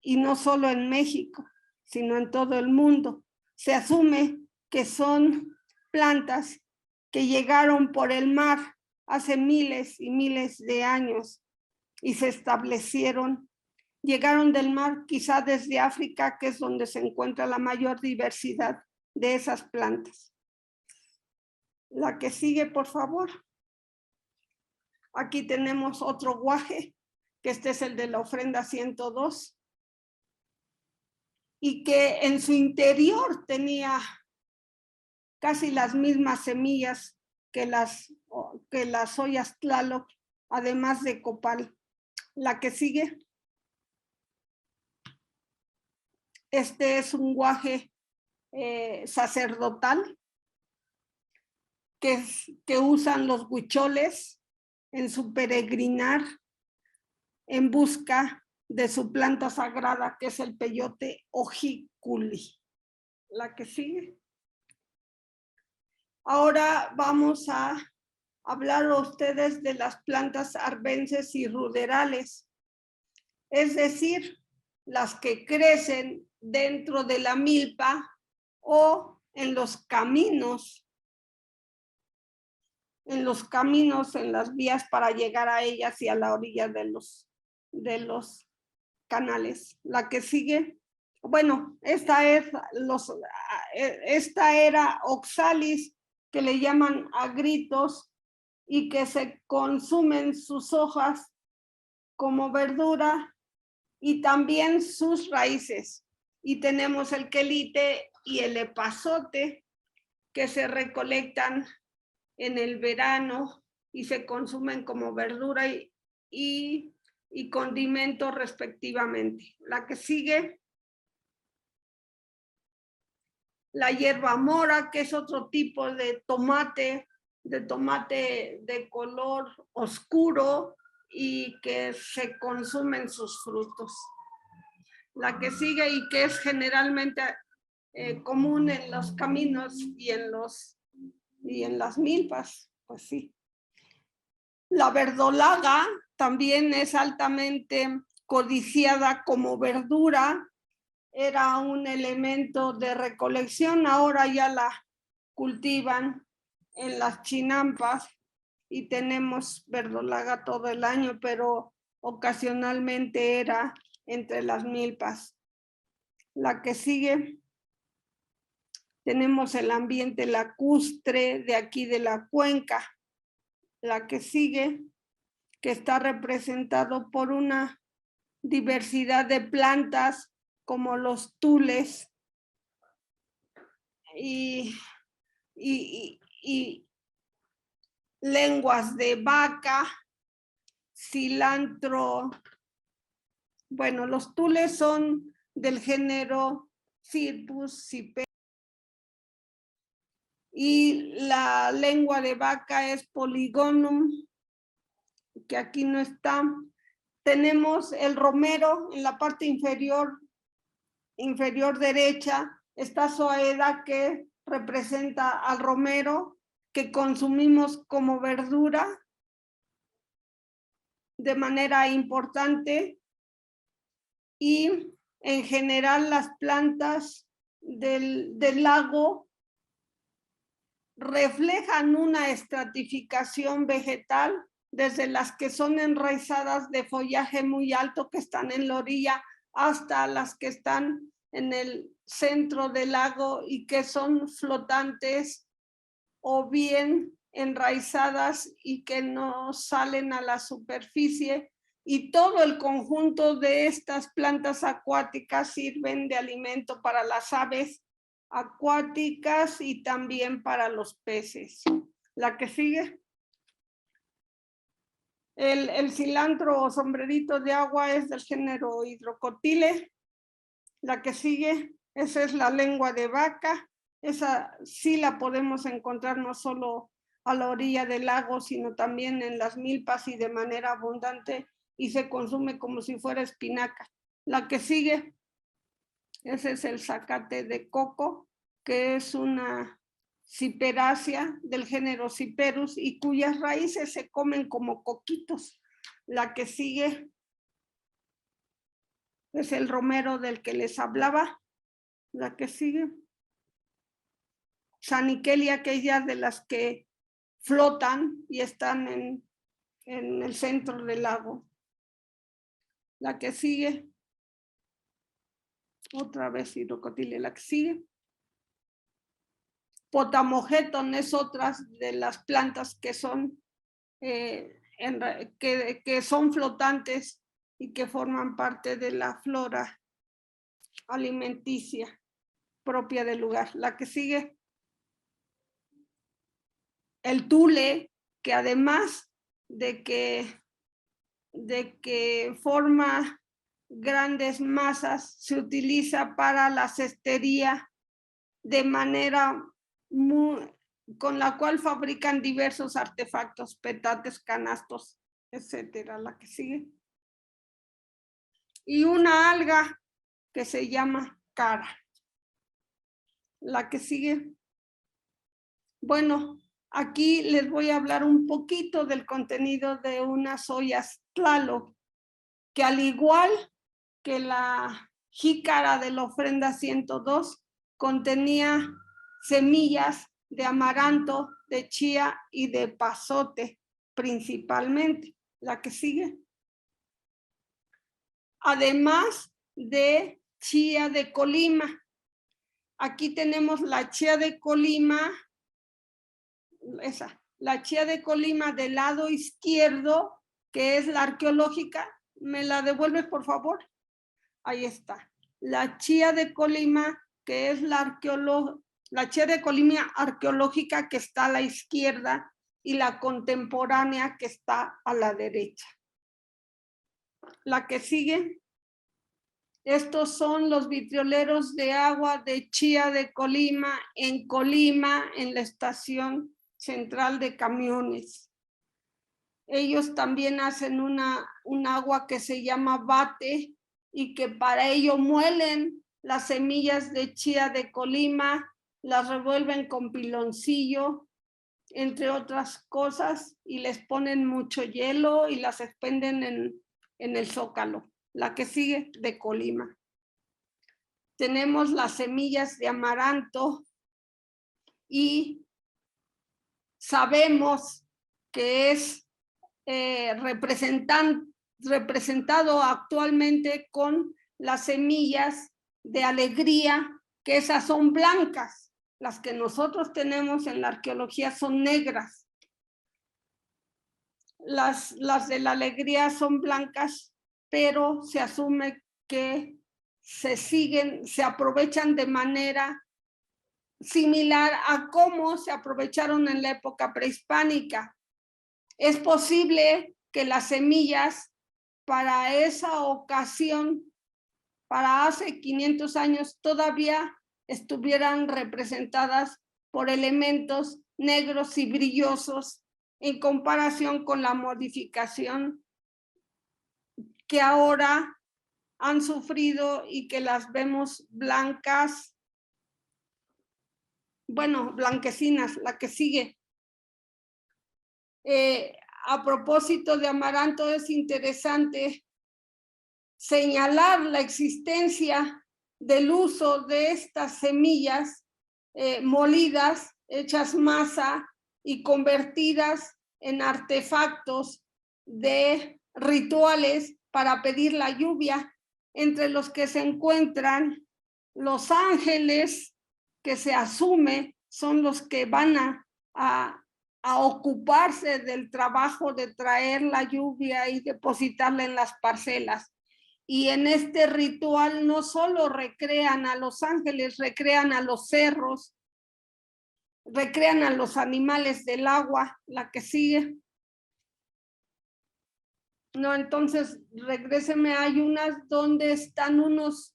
y no solo en México, sino en todo el mundo. Se asume que son plantas que llegaron por el mar hace miles y miles de años y se establecieron. Llegaron del mar, quizá desde África, que es donde se encuentra la mayor diversidad de esas plantas. La que sigue, por favor. Aquí tenemos otro guaje, que este es el de la ofrenda 102, y que en su interior tenía casi las mismas semillas que las ollas Tlaloc, además de copal. La que sigue. Este es un guaje sacerdotal que usan los huicholes en su peregrinar en busca de su planta sagrada, que es el peyote ojiculi. La que sigue. Ahora vamos a hablar a ustedes de las plantas arbences y ruderales, es decir, las que crecen dentro de la milpa o en los caminos. en los caminos, en las vías para llegar a ellas y a la orilla de los canales. La que sigue, bueno, esta era oxalis, que le llaman agritos, y que se consumen sus hojas como verdura y también sus raíces. Y tenemos el quelite y el epazote, que se recolectan en el verano y se consumen como verdura y condimento respectivamente. La que sigue, la hierba mora, que es otro tipo de tomate de color oscuro y que se consumen sus frutos. La que sigue y que es generalmente común en los caminos y en las milpas, pues sí. La verdolaga también es altamente codiciada como verdura, era un elemento de recolección, ahora ya la cultivan en las chinampas y tenemos verdolaga todo el año, pero ocasionalmente era entre las milpas. La que sigue, tenemos el ambiente lacustre de aquí de la cuenca. La que sigue, que está representado por una diversidad de plantas como los tules y lenguas de vaca, cilantro. Bueno, los tules son del género Citrus, Ciperus, y la lengua de vaca es Polygonum, que aquí no está. Tenemos el romero en la parte inferior derecha, está Zoeda, que representa al romero, que consumimos como verdura de manera importante, y en general las plantas del lago reflejan una estratificación vegetal, desde las que son enraizadas de follaje muy alto que están en la orilla hasta las que están en el centro del lago y que son flotantes o bien enraizadas y que no salen a la superficie. Y todo el conjunto de estas plantas acuáticas sirven de alimento para las aves acuáticas y también para los peces. La que sigue. El cilantro o sombrerito de agua es del género Hydrocotyle. La que sigue, esa es la lengua de vaca. Esa sí la podemos encontrar no solo a la orilla del lago, sino también en las milpas y de manera abundante, y se consume como si fuera espinaca. La que sigue, ese es el zacate de coco, que es una ciperácea del género Ciperus y cuyas raíces se comen como coquitos. La que sigue es el romero del que les hablaba. La que sigue, Saniquelia, aquellas de las que flotan y están en el centro del lago. La que sigue, otra vez Hydrocotyle. La que sigue, Potamogeton, es otra de las plantas que son que son flotantes y que forman parte de la flora alimenticia propia del lugar. La que sigue, el tule, que además de que forma grandes masas, se utiliza para la cestería de manera con la cual fabrican diversos artefactos, petates, canastos, etcétera. La que sigue. Y una alga que se llama cara. La que sigue. Bueno, aquí les voy a hablar un poquito del contenido de unas ollas Tlaloc, que al igual que la jícara de la ofrenda 102, contenía semillas de amaranto de chía y de epazote principalmente. La que sigue. Además de chía de Colima. Aquí tenemos la chía de Colima, la chía de Colima del lado izquierdo, que es la arqueológica. ¿Me la devuelves, por favor? Ahí está. La chía de Colima, que es la chía de Colima arqueológica, que está a la izquierda, y la contemporánea, que está a la derecha. La que sigue. Estos son los vitrioleros de agua de chía de Colima, en la estación central de camiones. Ellos también hacen un agua que se llama bate, y que para ello muelen las semillas de chía de Colima, las revuelven con piloncillo, entre otras cosas, y les ponen mucho hielo y las expenden en el Zócalo. La que sigue, de Colima. Tenemos las semillas de amaranto, y sabemos que es representado actualmente con las semillas de alegría, que esas son blancas. Las que nosotros tenemos en la arqueología son negras. Las de la alegría son blancas, pero se asume que se aprovechan de manera similar a cómo se aprovecharon en la época prehispánica. Es posible que las semillas para esa ocasión, para hace 500 años, todavía estuvieran representadas por elementos negros y brillosos, en comparación con la modificación que ahora han sufrido y que las vemos blancas, bueno, blanquecinas. La que sigue. A propósito de amaranto, es interesante señalar la existencia del uso de estas semillas molidas, hechas masa y convertidas en artefactos de rituales para pedir la lluvia, entre los que se encuentran los ángeles, que se asume son los que van a ocuparse del trabajo de traer la lluvia y depositarla en las parcelas. Y en este ritual no solo recrean a los ángeles, recrean a los cerros, recrean a los animales del agua. La que sigue. No, entonces regréseme. Hay unas donde están unos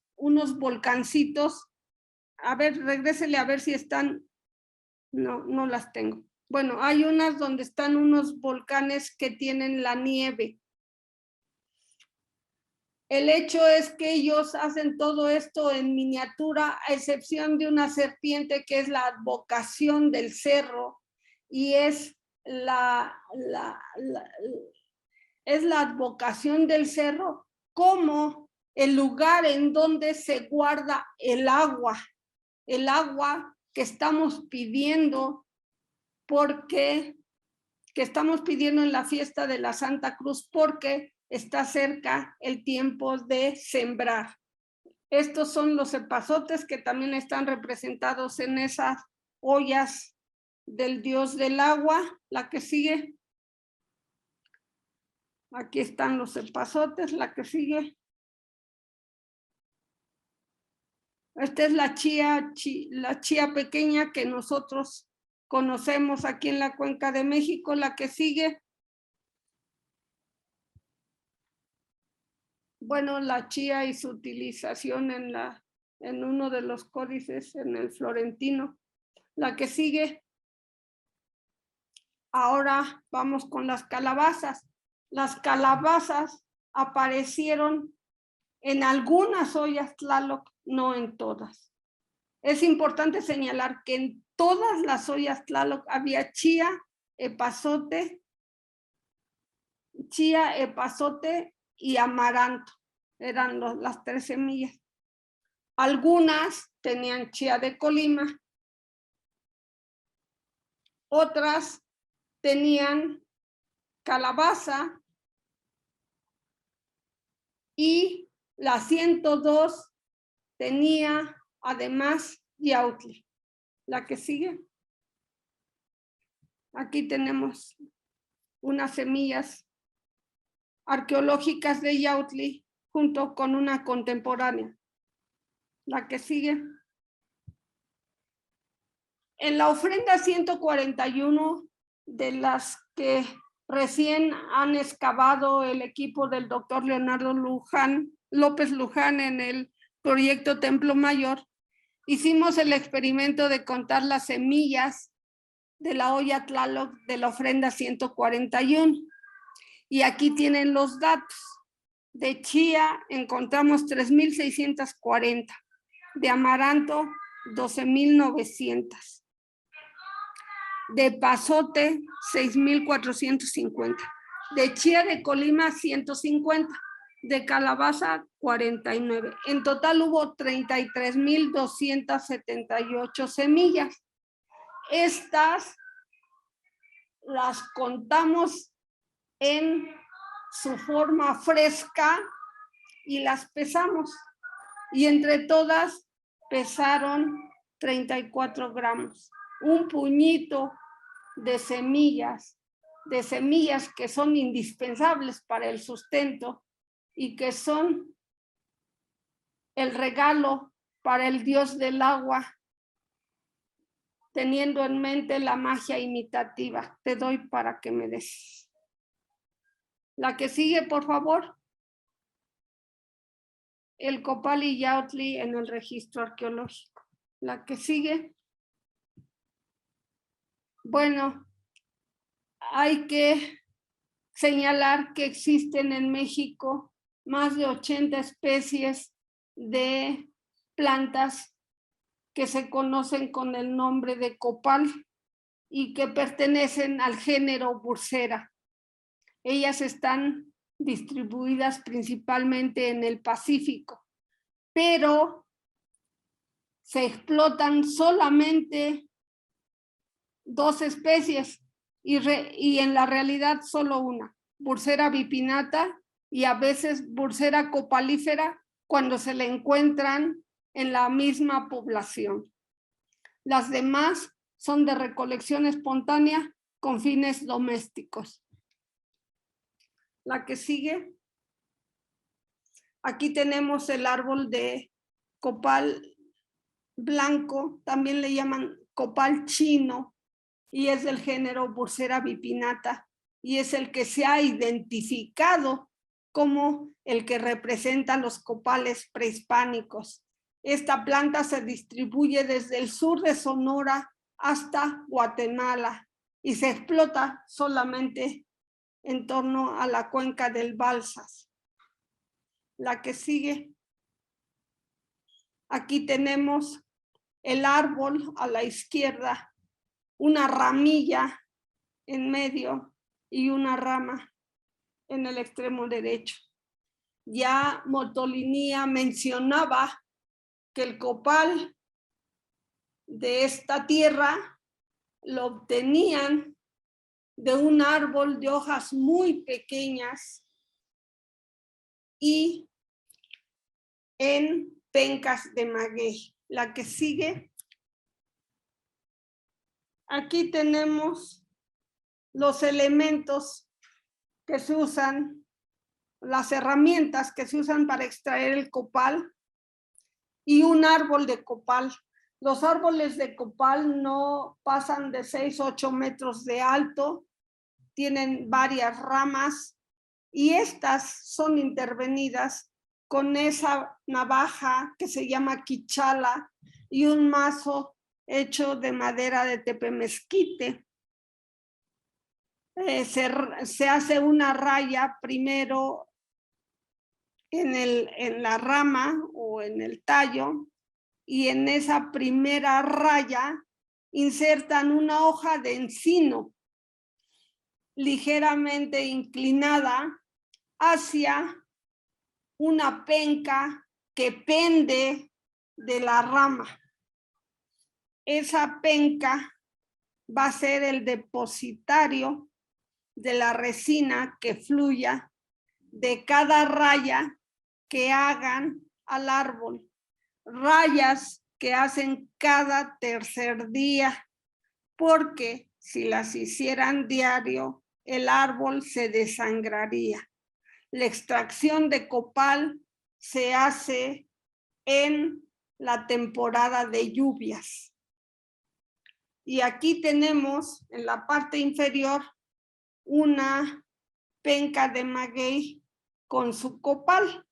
volcancitos. A ver, regrésele a ver si están. No, no las tengo. Bueno, hay unas donde están unos volcanes que tienen la nieve. El hecho es que ellos hacen todo esto en miniatura, a excepción de una serpiente que es la advocación del cerro, y es la advocación del cerro como el lugar en donde se guarda el agua que estamos pidiendo, que estamos pidiendo en la fiesta de la Santa Cruz, porque está cerca el tiempo de sembrar. Estos son los epazotes, que también están representados en esas ollas del dios del agua. La que sigue. Aquí están los epazotes. La que sigue. Esta es la chía pequeña que nosotros conocemos aquí en la Cuenca de México. La que sigue. Bueno, la chía y su utilización en uno de los códices, en el florentino. La que sigue. Ahora vamos con las calabazas. Las calabazas aparecieron en algunas ollas Tlaloc, no en todas. Es importante señalar que en todas las ollas Tlaloc había chía, epazote y amaranto. Eran las 3 semillas. Algunas tenían chía de Colima, Otras tenían calabaza y la 102 tenía además yautli. La que sigue. Aquí tenemos unas semillas arqueológicas de yautli junto con una contemporánea. La que sigue. En la ofrenda 141, de las que recién han excavado el equipo del doctor Leonardo López Luján en el proyecto Templo Mayor, hicimos el experimento de contar las semillas de la olla Tlaloc de la ofrenda 141. Y aquí tienen los datos. De chía encontramos 3,640. De amaranto, 12,900. De pasote, 6,450. De chía de Colima, 150. De calabaza, 49. En total hubo 33,278 semillas. Estas las contamos en su forma fresca y las pesamos. Y entre todas pesaron 34 gramos. Un puñito de semillas que son indispensables para el sustento y que son el regalo para el dios del agua, teniendo en mente la magia imitativa. Te doy para que me des. La que sigue, por favor. El copal y yautli en el registro arqueológico. La que sigue. Bueno, hay que señalar que existen en México más de 80 especies de plantas que se conocen con el nombre de copal y que pertenecen al género Bursera. Ellas están distribuidas principalmente en el Pacífico, pero se explotan solamente 2 especies y en la realidad solo una, Bursera bipinata y a veces Bursera copalífera cuando se le encuentran en la misma población. Las demás son de recolección espontánea con fines domésticos. La que sigue. Aquí tenemos el árbol de copal blanco, también le llaman copal chino, y es del género Bursera bipinata, y es el que se ha identificado como el que representa los copales prehispánicos. Esta planta se distribuye desde el sur de Sonora hasta Guatemala y se explota solamente en torno a la cuenca del Balsas. La que sigue. Aquí tenemos el árbol a la izquierda, una ramilla en medio y una rama en el extremo derecho. Ya Motolinía mencionaba que el copal de esta tierra lo obtenían de un árbol de hojas muy pequeñas y en pencas de maguey. La que sigue. Aquí tenemos los elementos que se usan, las herramientas que se usan para extraer el copal y un árbol de copal. Los árboles de copal no pasan de 6 a 8 metros de alto, tienen varias ramas y estas son intervenidas con esa navaja que se llama quichala y un mazo hecho de madera de tepemezquite. Se hace una raya primero en la rama o en el tallo, y en esa primera raya insertan una hoja de encino ligeramente inclinada hacia una penca que pende de la rama. Esa penca va a ser el depositario de la resina que fluya de cada raya que hagan al árbol. Rayas que hacen cada tercer día, porque si las hicieran diario, el árbol se desangraría. La extracción de copal se hace en la temporada de lluvias. Y aquí tenemos en la parte inferior una penca de maguey con su copal.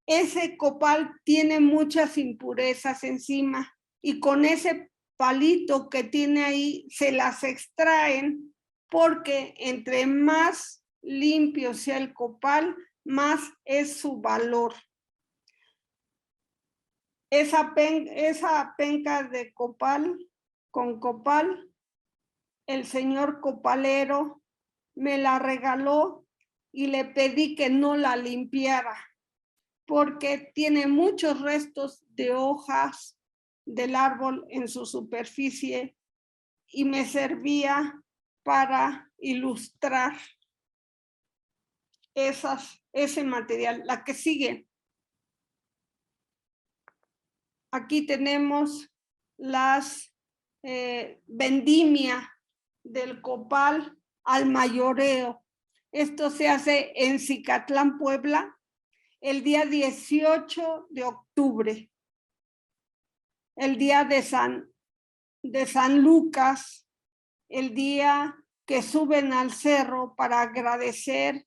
Ese copal tiene muchas impurezas encima y con ese palito que tiene ahí se las extraen, porque entre más limpio sea el copal, más es su valor. Esa penca de copal, con copal, el señor copalero me la regaló y le pedí que no la limpiara, porque tiene muchos restos de hojas del árbol en su superficie y me servía para ilustrar ese material. La que sigue. Aquí tenemos las vendimia del copal al mayoreo. Esto se hace en Cicatlán, Puebla, el día 18 de octubre, el día de San Lucas, el día que suben al cerro para agradecer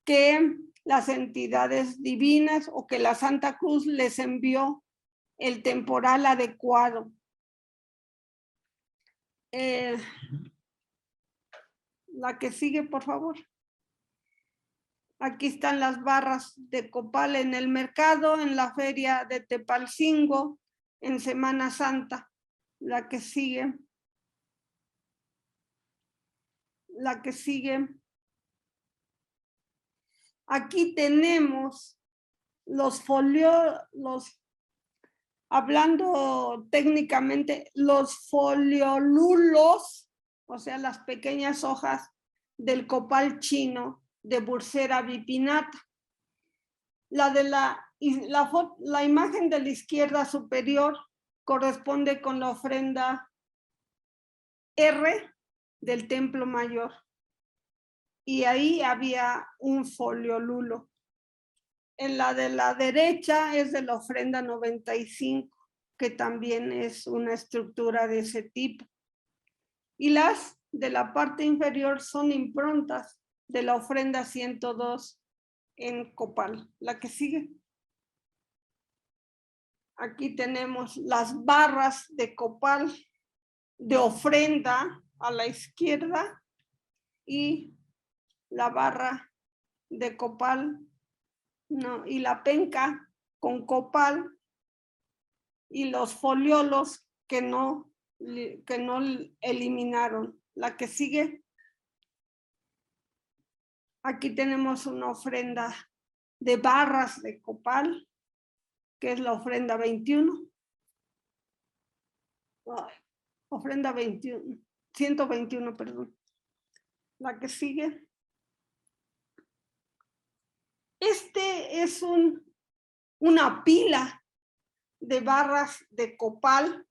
que las entidades divinas o que la Santa Cruz les envió el temporal adecuado. La que sigue, por favor. Aquí están las barras de copal en el mercado, en la feria de Tepalcingo, en Semana Santa. La que sigue. La que sigue. Aquí tenemos hablando técnicamente, los foliolulos, o sea, las pequeñas hojas del copal chino de Bursera bipinata. La imagen de la izquierda superior corresponde con la ofrenda R del Templo Mayor. Y ahí había un foliolulo. En la de la derecha es de la ofrenda 95, que también es una estructura de ese tipo. Y las de la parte inferior son improntas de la ofrenda 102 en copal. La que sigue. Aquí tenemos las barras de copal de ofrenda a la izquierda y la barra de copal, no, y la penca con copal y los foliolos que no eliminaron. La que sigue. Aquí tenemos una ofrenda de barras de copal, que es la ofrenda 21. Ofrenda 21, 121, perdón. La que sigue. Este es una pila de barras de copal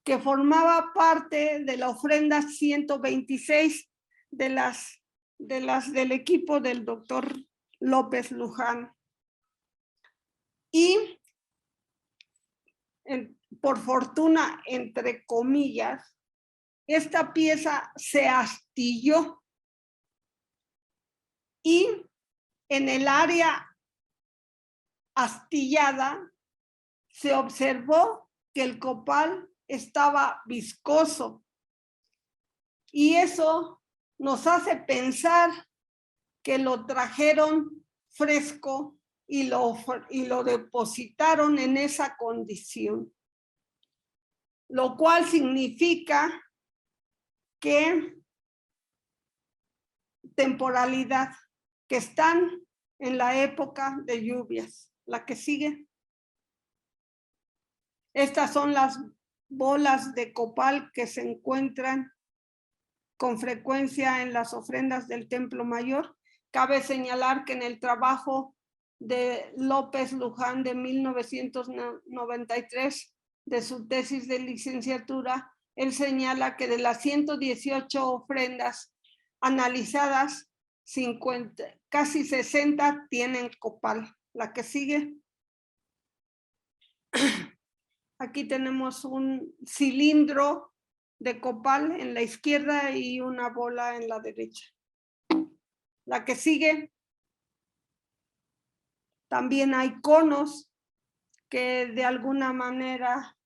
que formaba parte de la ofrenda 126 del equipo del doctor López Luján. Y por fortuna, entre comillas, esta pieza se astilló y en el área astillada se observó que el copal estaba viscoso y eso nos hace pensar que lo trajeron fresco y lo depositaron en esa condición, lo cual significa que temporalidad, que están en la época de lluvias. La que sigue. Estas son las bolas de copal que se encuentran con frecuencia en las ofrendas del Templo Mayor. Cabe señalar que en el trabajo de López Luján de 1993, de su tesis de licenciatura, él señala que de las 118 ofrendas analizadas, casi 60 tienen copal. La que sigue. Aquí tenemos un cilindro de copal en la izquierda y una bola en la derecha. La que sigue. También hay conos que de alguna manera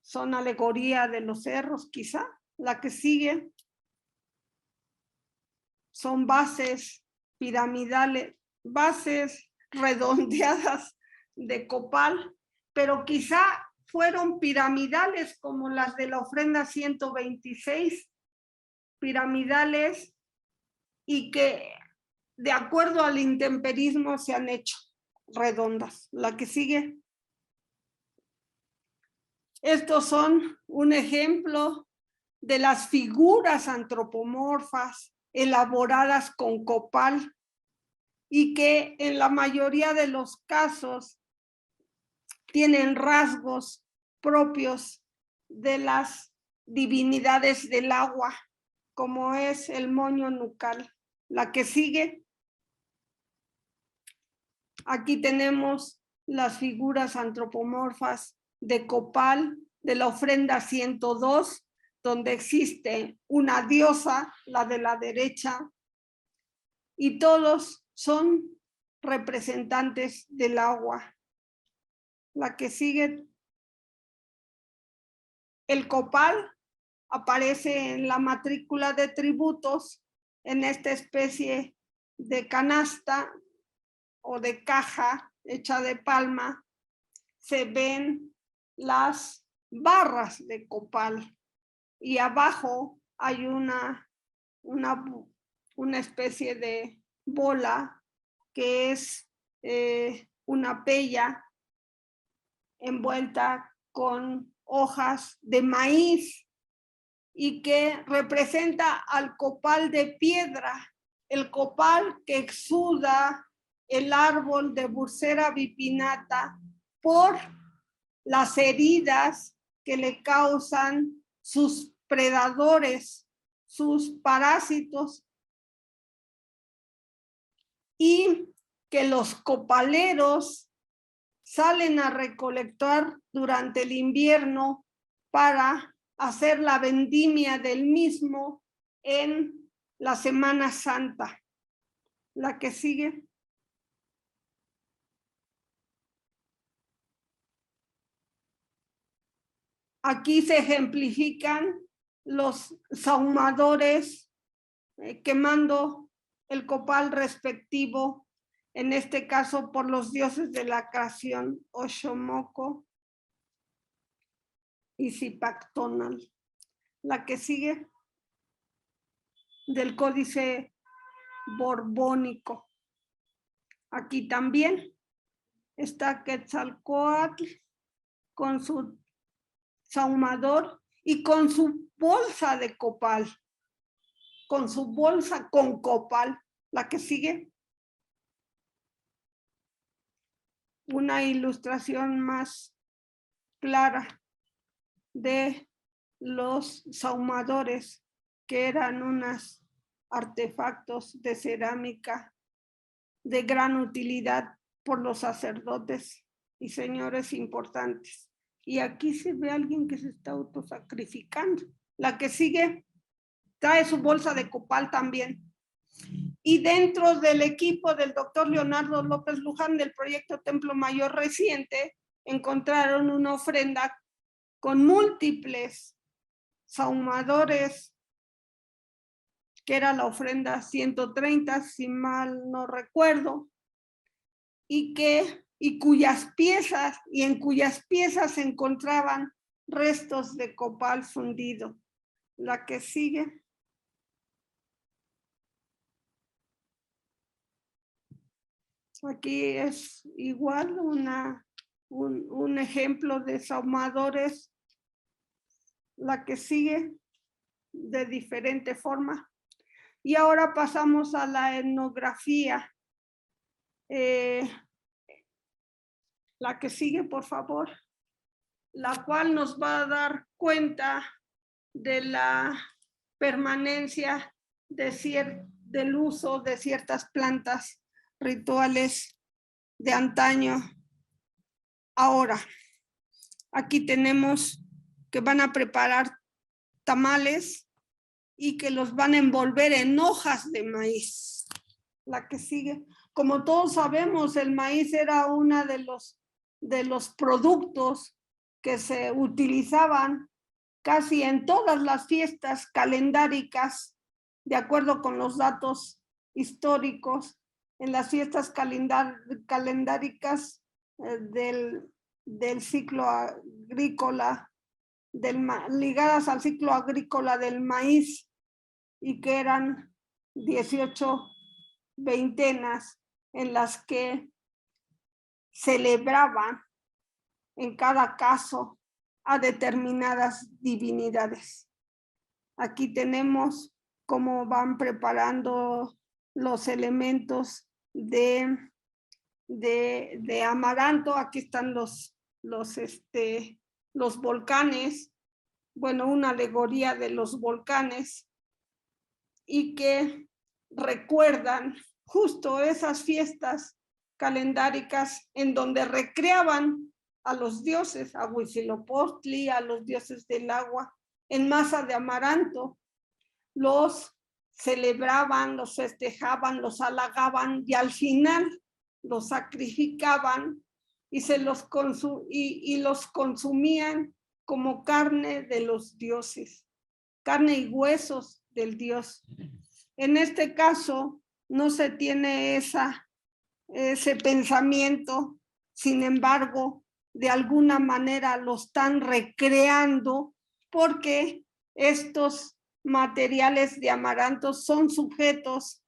son alegoría de los cerros, quizá. La que sigue. Son bases piramidales, bases redondeadas de copal, pero quizá fueron piramidales como las de la ofrenda 126, piramidales, y que de acuerdo al intemperismo se han hecho redondas. La que sigue. Estos son un ejemplo de las figuras antropomorfas elaboradas con copal y que en la mayoría de los casos tienen rasgos propios de las divinidades del agua, como es el moño nucal. La que sigue. Aquí tenemos las figuras antropomorfas de copal de la ofrenda 102, donde existe una diosa, la de la derecha, y todos son representantes del agua. La que sigue. El copal aparece en la matrícula de tributos en esta especie de canasta o de caja hecha de palma. Se ven las barras de copal y abajo hay una especie de bola que es una pella envuelta con hojas de maíz y que representa al copal de piedra, el copal que exuda el árbol de Bursera bipinata por las heridas que le causan sus predadores, sus parásitos, y que los copaleros salen a recolectar durante el invierno para hacer la vendimia del mismo en la Semana Santa. La que sigue. Aquí se ejemplifican los sahumadores quemando el copal respectivo, en este caso por los dioses de la creación, Oxomoco y Zipactonal. La que sigue, del códice borbónico. Aquí también está Quetzalcóatl con su sahumador y con su bolsa de copal, con su bolsa con copal. La que sigue. Una ilustración más clara de los sahumadores, que eran unos artefactos de cerámica de gran utilidad por los sacerdotes y señores importantes. Y aquí se ve a alguien que se está autosacrificando. La que sigue trae su bolsa de copal también. Y dentro del equipo del doctor Leonardo López Luján del proyecto Templo Mayor reciente, encontraron una ofrenda con múltiples sahumadores, que era la ofrenda 130, si mal no recuerdo, y en cuyas piezas se encontraban restos de copal fundido. La que sigue. Aquí es igual un ejemplo de sahumadores La que sigue de diferente forma. Y ahora pasamos a la etnografía. La que sigue, por favor. La cual nos va a dar cuenta de la permanencia del uso de ciertas plantas rituales de antaño. Ahora, aquí tenemos que van a preparar tamales y que los van a envolver en hojas de maíz. La que sigue. Como todos sabemos, el maíz era uno de los productos que se utilizaban casi en todas las fiestas calendáricas, de acuerdo con los datos históricos, en las fiestas calendáricas del ciclo agrícola, ligadas al ciclo agrícola del maíz, y que eran 18 veintenas en las que celebraban en cada caso a determinadas divinidades. Aquí tenemos cómo van preparando los elementos de amaranto. Aquí están los volcanes, bueno, una alegoría de los volcanes, y que recuerdan justo esas fiestas calendáricas en donde recreaban a los dioses, a Huitzilopochtli, a los dioses del agua, en masa de amaranto. Los celebraban, los festejaban, los halagaban y al final los sacrificaban y los consumían como carne de los dioses, carne y huesos del dios. En este caso no se tiene ese pensamiento, sin embargo, de alguna manera lo están recreando porque estos materiales de amaranto son sujetos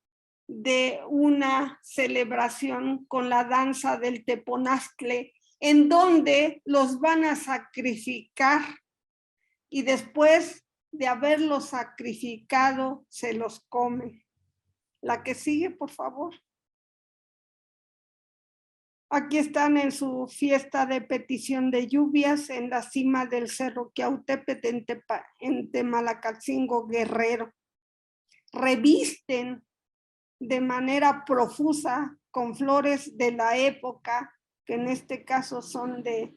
de una celebración con la danza del teponazcle, en donde los van a sacrificar y después de haberlos sacrificado se los come. La que sigue, por favor. Aquí están en su fiesta de petición de lluvias en la cima del Cerro Quiautepet en Temalacatzingo, Guerrero. Revisten de manera profusa con flores de la época, que en este caso son de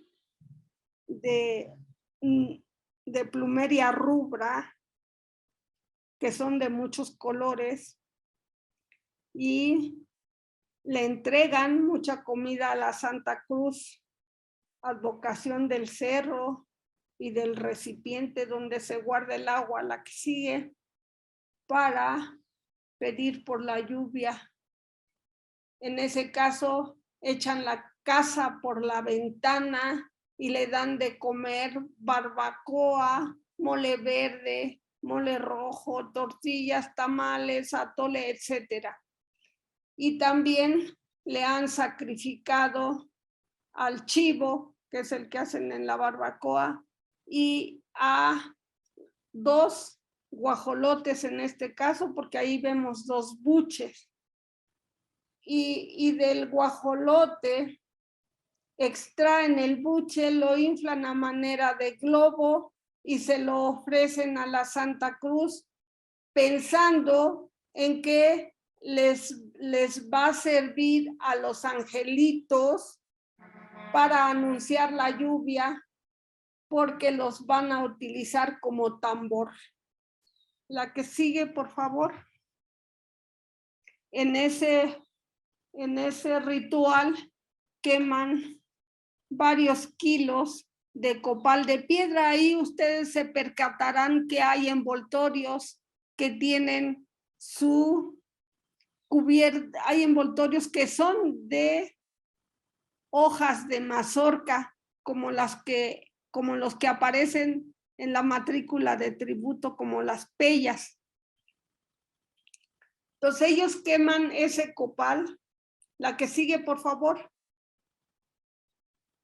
plumeria rubra, que son de muchos colores, y le entregan mucha comida a la Santa Cruz, advocación del cerro y del recipiente donde se guarda el agua, la que sigue, para pedir por la lluvia. En ese caso, echan la casa por la ventana y le dan de comer barbacoa, mole verde, mole rojo, tortillas, tamales, atole, etcétera. Y también le han sacrificado al chivo, que es el que hacen en la barbacoa, y a 2 guajolotes en este caso, porque ahí vemos 2 buches. Y del guajolote extraen el buche, lo inflan a manera de globo y se lo ofrecen a la Santa Cruz, pensando en que les va a servir a los angelitos para anunciar la lluvia, porque los van a utilizar como tambor. La que sigue, por favor. En ese ritual queman varios kilos de copal de piedra. Ahí ustedes se percatarán que hay envoltorios que tienen su cubierta, hay envoltorios que son de hojas de mazorca, como los que aparecen en la matrícula de tributo, como las peyas. Entonces ellos queman ese copal. La que sigue, por favor.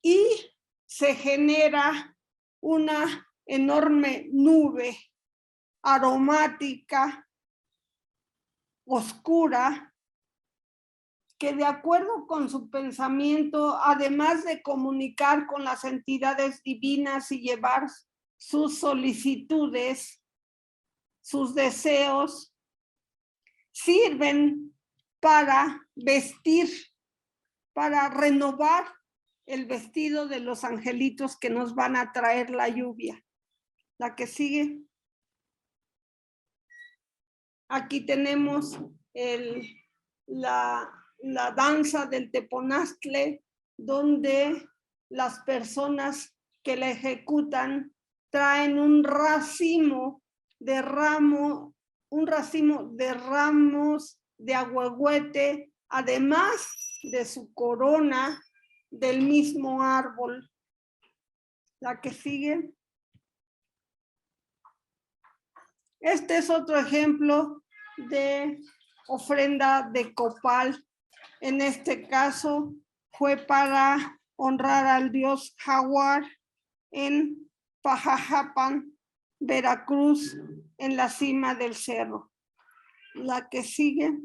Y se genera una enorme nube aromática, oscura, que de acuerdo con su pensamiento, además de comunicar con las entidades divinas y llevar sus solicitudes, sus deseos, sirven para vestir, para renovar el vestido de los angelitos que nos van a traer la lluvia. La que sigue. Aquí tenemos la danza del teponaztle, donde las personas que la ejecutan traen un racimo de ramos de ahuehuete, además de su corona del mismo árbol. La que sigue. Este es otro ejemplo de ofrenda de copal. En este caso fue para honrar al dios Jaguar en Pajajapan, Veracruz, en la cima del cerro. La que sigue.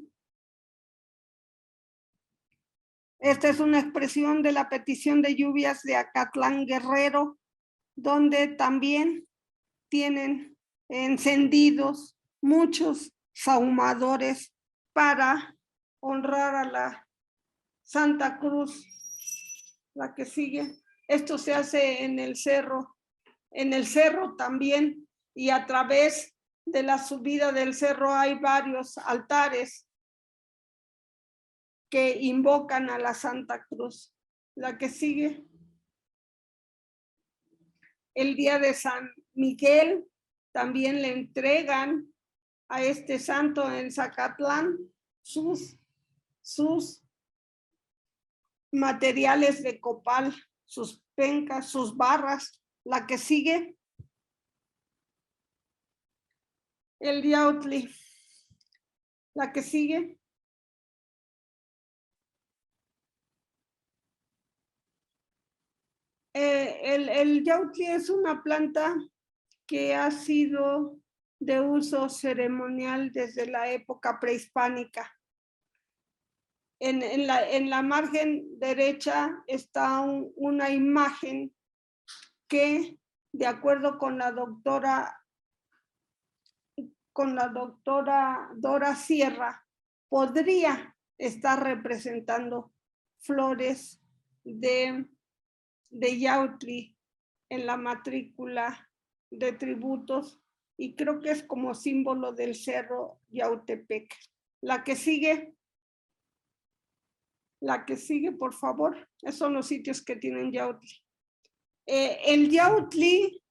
Esta es una expresión de la petición de lluvias de Acatlán Guerrero, donde también tienen encendidos muchos sahumadores para honrar a la Santa Cruz. La que sigue. Esto se hace en el cerro también, y a través de la subida del cerro hay varios altares que invocan a la Santa Cruz. La que sigue. El día de San Miguel también le entregan a este santo en Zacatlán sus materiales de copal, sus pencas, sus barras. La que sigue. El yautli. La que sigue. El yautli es una planta que ha sido de uso ceremonial desde la época prehispánica. En la margen derecha está una imagen que, de acuerdo con la doctora Dora Sierra, podría estar representando flores de yautli en la matrícula de tributos, y creo que es como símbolo del cerro Yautepec. La que sigue. La que sigue, por favor. Esos son los sitios que tienen yautli. El yautli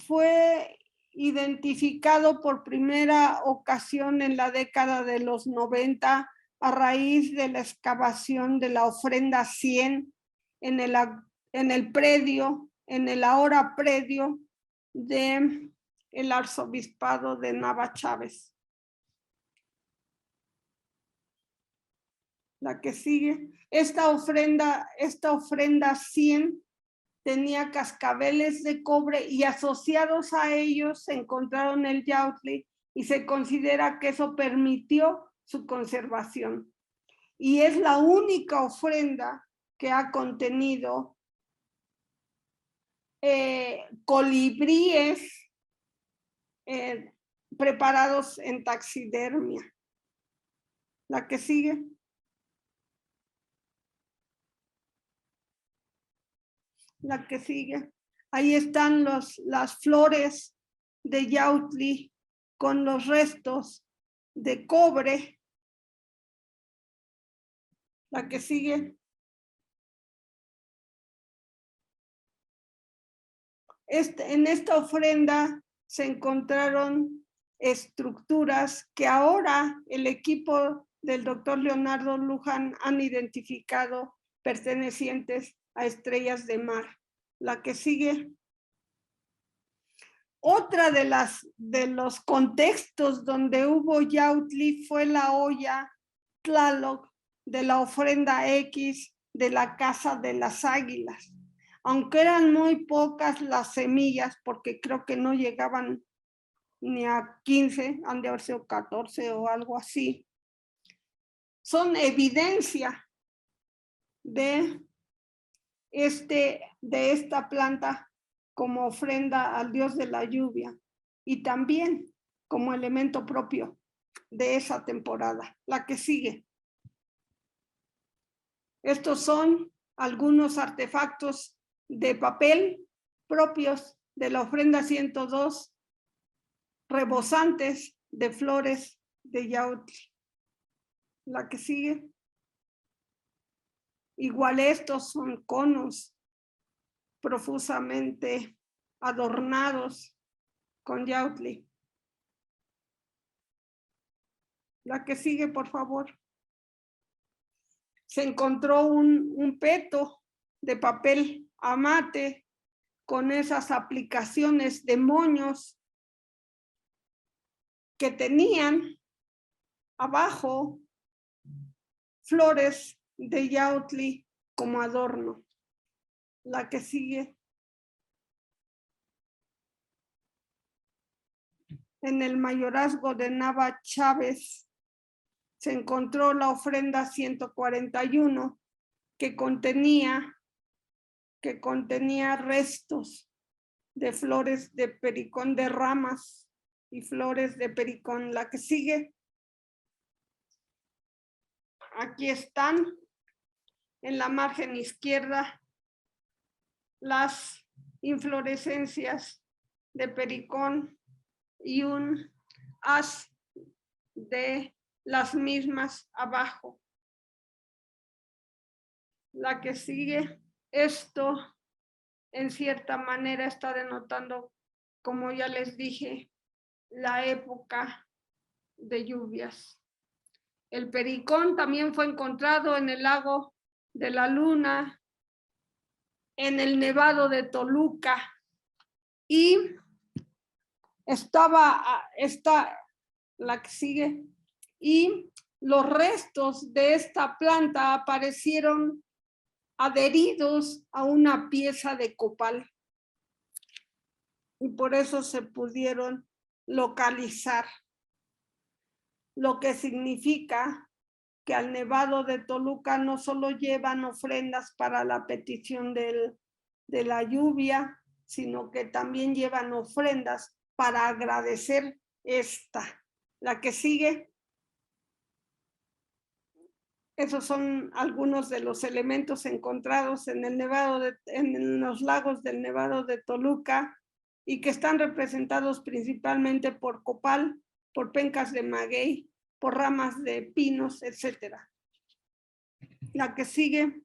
fue identificado por primera ocasión en la década de los 90 a raíz de la excavación de la ofrenda 100 en el predio, en el ahora predio de el arzobispado de Nava Chávez. La que sigue. Esta ofrenda 100 tenía cascabeles de cobre, y asociados a ellos se encontraron el yautli, y se considera que eso permitió su conservación. Y es la única ofrenda que ha contenido colibríes preparados en taxidermia. La que sigue. La que sigue. Ahí están las flores de yautli con los restos de cobre. La que sigue. En esta ofrenda se encontraron estructuras que ahora el equipo del doctor Leonardo Luján han identificado pertenecientes a estrellas de mar. La que sigue. Otra de los contextos donde hubo yautli fue la olla Tlaloc de la ofrenda X de la Casa de las Águilas. aunque eran muy pocas las semillas, porque creo que no llegaban ni a 15, han de haber sido 14 o algo así, son evidencia de esta planta como ofrenda al dios de la lluvia y también como elemento propio de esa temporada. La que sigue. Estos son algunos artefactos de papel propios de la ofrenda 102, rebosantes de flores de yautli. La que sigue. Igual estos son conos profusamente adornados con yautli. La que sigue, por favor. Se encontró un peto de papel amate con esas aplicaciones de moños que tenían abajo flores de yautli como adorno. La que sigue. En el mayorazgo de Nava Chávez se encontró la ofrenda 141 que contenía restos de flores de pericón, de ramas y flores de pericón. La que sigue. Aquí están en la margen izquierda las inflorescencias de pericón y un haz de las mismas abajo. La que sigue. Esto en cierta manera está denotando, como ya les dije, la época de lluvias. El pericón también fue encontrado en el lago de la Luna, en el Nevado de Toluca, y la que sigue, y los restos de esta planta aparecieron adheridos a una pieza de copal y por eso se pudieron localizar, lo que significa que al Nevado de Toluca no solo llevan ofrendas para la petición de la lluvia, sino que también llevan ofrendas para agradecer esta. La que sigue. Esos son algunos de los elementos encontrados en en los lagos del Nevado de Toluca y que están representados principalmente por copal, por pencas de maguey, por ramas de pinos, etc. La que sigue.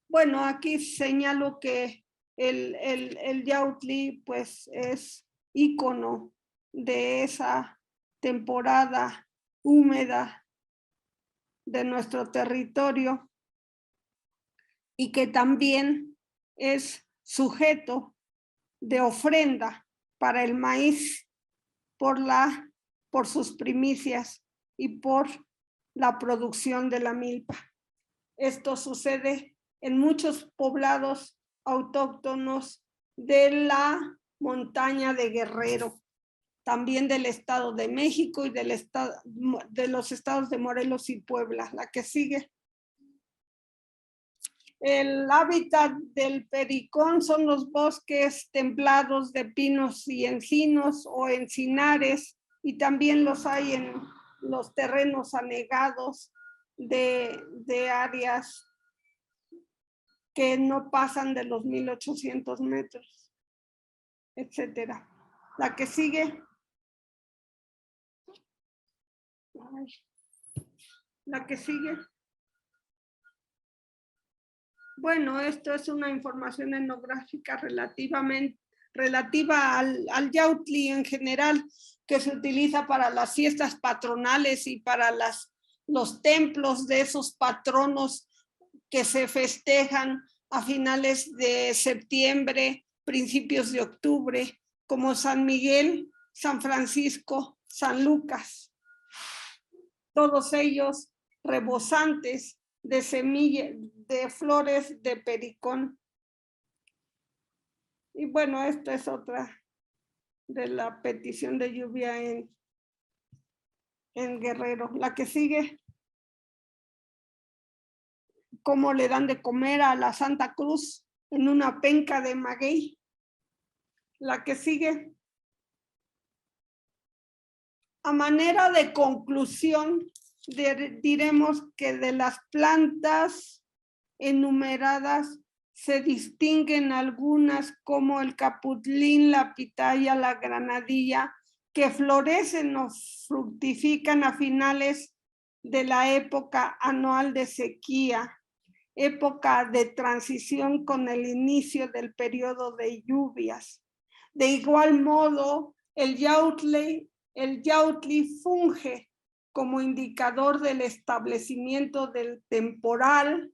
Bueno, aquí señalo que el yautli pues es ícono de esa temporada húmeda de nuestro territorio y que también es sujeto de ofrenda para el maíz por sus primicias y por la producción de la milpa. Esto sucede en muchos poblados autóctonos de la montaña de Guerrero, también del Estado de México y de los estados de Morelos y Puebla. La que sigue. El hábitat del pericón son los bosques templados de pinos y encinos o encinares, y también los hay en los terrenos anegados de áreas que no pasan de los 1800 metros, etcétera. La que sigue. La que sigue. Bueno, esto es una información etnográfica relativa al yautli en general, que se utiliza para las fiestas patronales y para los templos de esos patronos que se festejan a finales de septiembre, principios de octubre, como San Miguel, San Francisco, San Lucas. Todos ellos rebosantes de semillas, de flores de pericón. Y bueno, esta es otra de la petición de lluvia en Guerrero. La que sigue. Cómo le dan de comer a la Santa Cruz en una penca de maguey. La que sigue. A manera de conclusión, diremos que de las plantas enumeradas se distinguen algunas como el caputlín, la pitaya, la granadilla, que florecen o fructifican a finales de la época anual de sequía, época de transición con el inicio del periodo de lluvias. De igual modo, el yautli funge como indicador del establecimiento del temporal.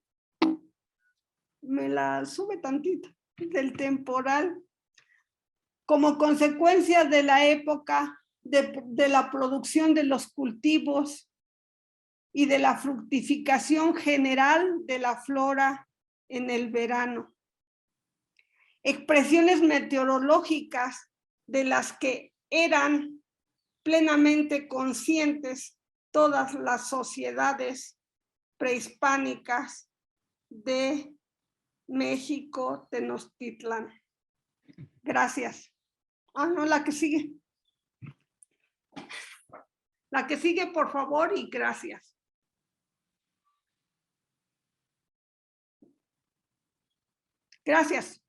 Me la sube tantito, del temporal, como consecuencia de la época de la producción de los cultivos y de la fructificación general de la flora en el verano. Expresiones meteorológicas de las que eran plenamente conscientes todas las sociedades prehispánicas de México, Tenochtitlán. Gracias. No, la que sigue. La que sigue, por favor, y gracias. Gracias.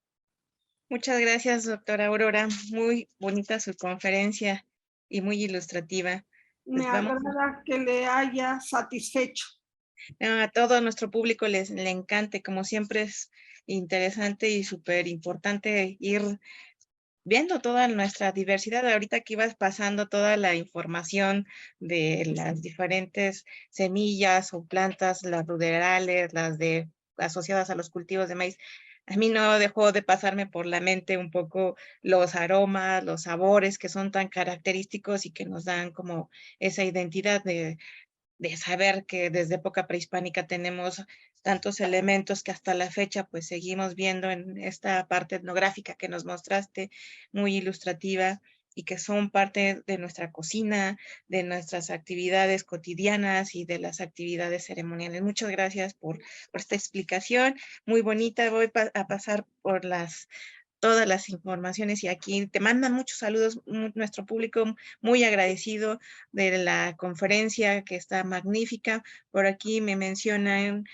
Muchas gracias, doctora Aurora. Muy bonita su conferencia y muy ilustrativa. Me agrada que le haya satisfecho. A todo nuestro público le encante, como siempre es interesante y súper importante ir viendo toda nuestra diversidad. Ahorita que ibas pasando toda la información de las diferentes semillas o plantas, las ruderales, las asociadas a los cultivos de maíz, a mí no dejó de pasarme por la mente un poco los aromas, los sabores que son tan característicos y que nos dan como esa identidad de saber que desde época prehispánica tenemos tantos elementos que hasta la fecha pues seguimos viendo en esta parte etnográfica que nos mostraste, muy ilustrativa, y que son parte de nuestra cocina, de nuestras actividades cotidianas y de las actividades ceremoniales. Muchas gracias por esta explicación muy bonita. Voy a pasar por todas las informaciones y aquí te mandan muchos saludos, nuestro público muy agradecido de la conferencia que está magnífica. Por aquí me mencionan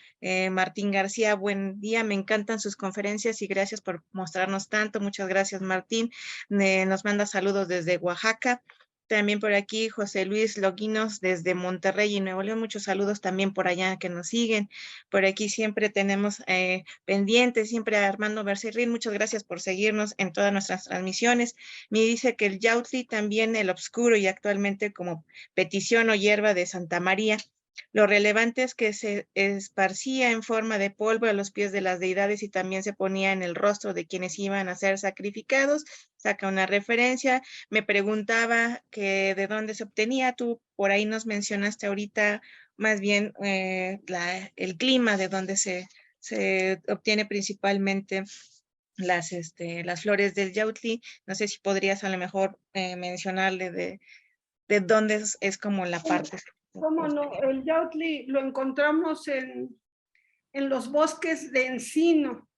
Martín García, buen día, me encantan sus conferencias y gracias por mostrarnos tanto. Muchas gracias, Martín. Nos manda saludos desde Oaxaca. También por aquí José Luis Loguinos desde Monterrey y Nuevo León. Muchos saludos también por allá que nos siguen. Por aquí siempre tenemos pendientes, siempre Armando Bercerril. Muchas gracias por seguirnos en todas nuestras transmisiones. Me dice que el yautli también el obscuro y actualmente como petición o hierba de Santa María. Lo relevante es que se esparcía en forma de polvo a los pies de las deidades y también se ponía en el rostro de quienes iban a ser sacrificados. Saca una referencia. Me preguntaba que de dónde se obtenía. Tú por ahí nos mencionaste ahorita más bien el clima de donde se obtiene principalmente las flores del yautli. No sé si podrías a lo mejor mencionarle de dónde es como la parte. ¿Cómo no? El yautli lo encontramos en los bosques de encino,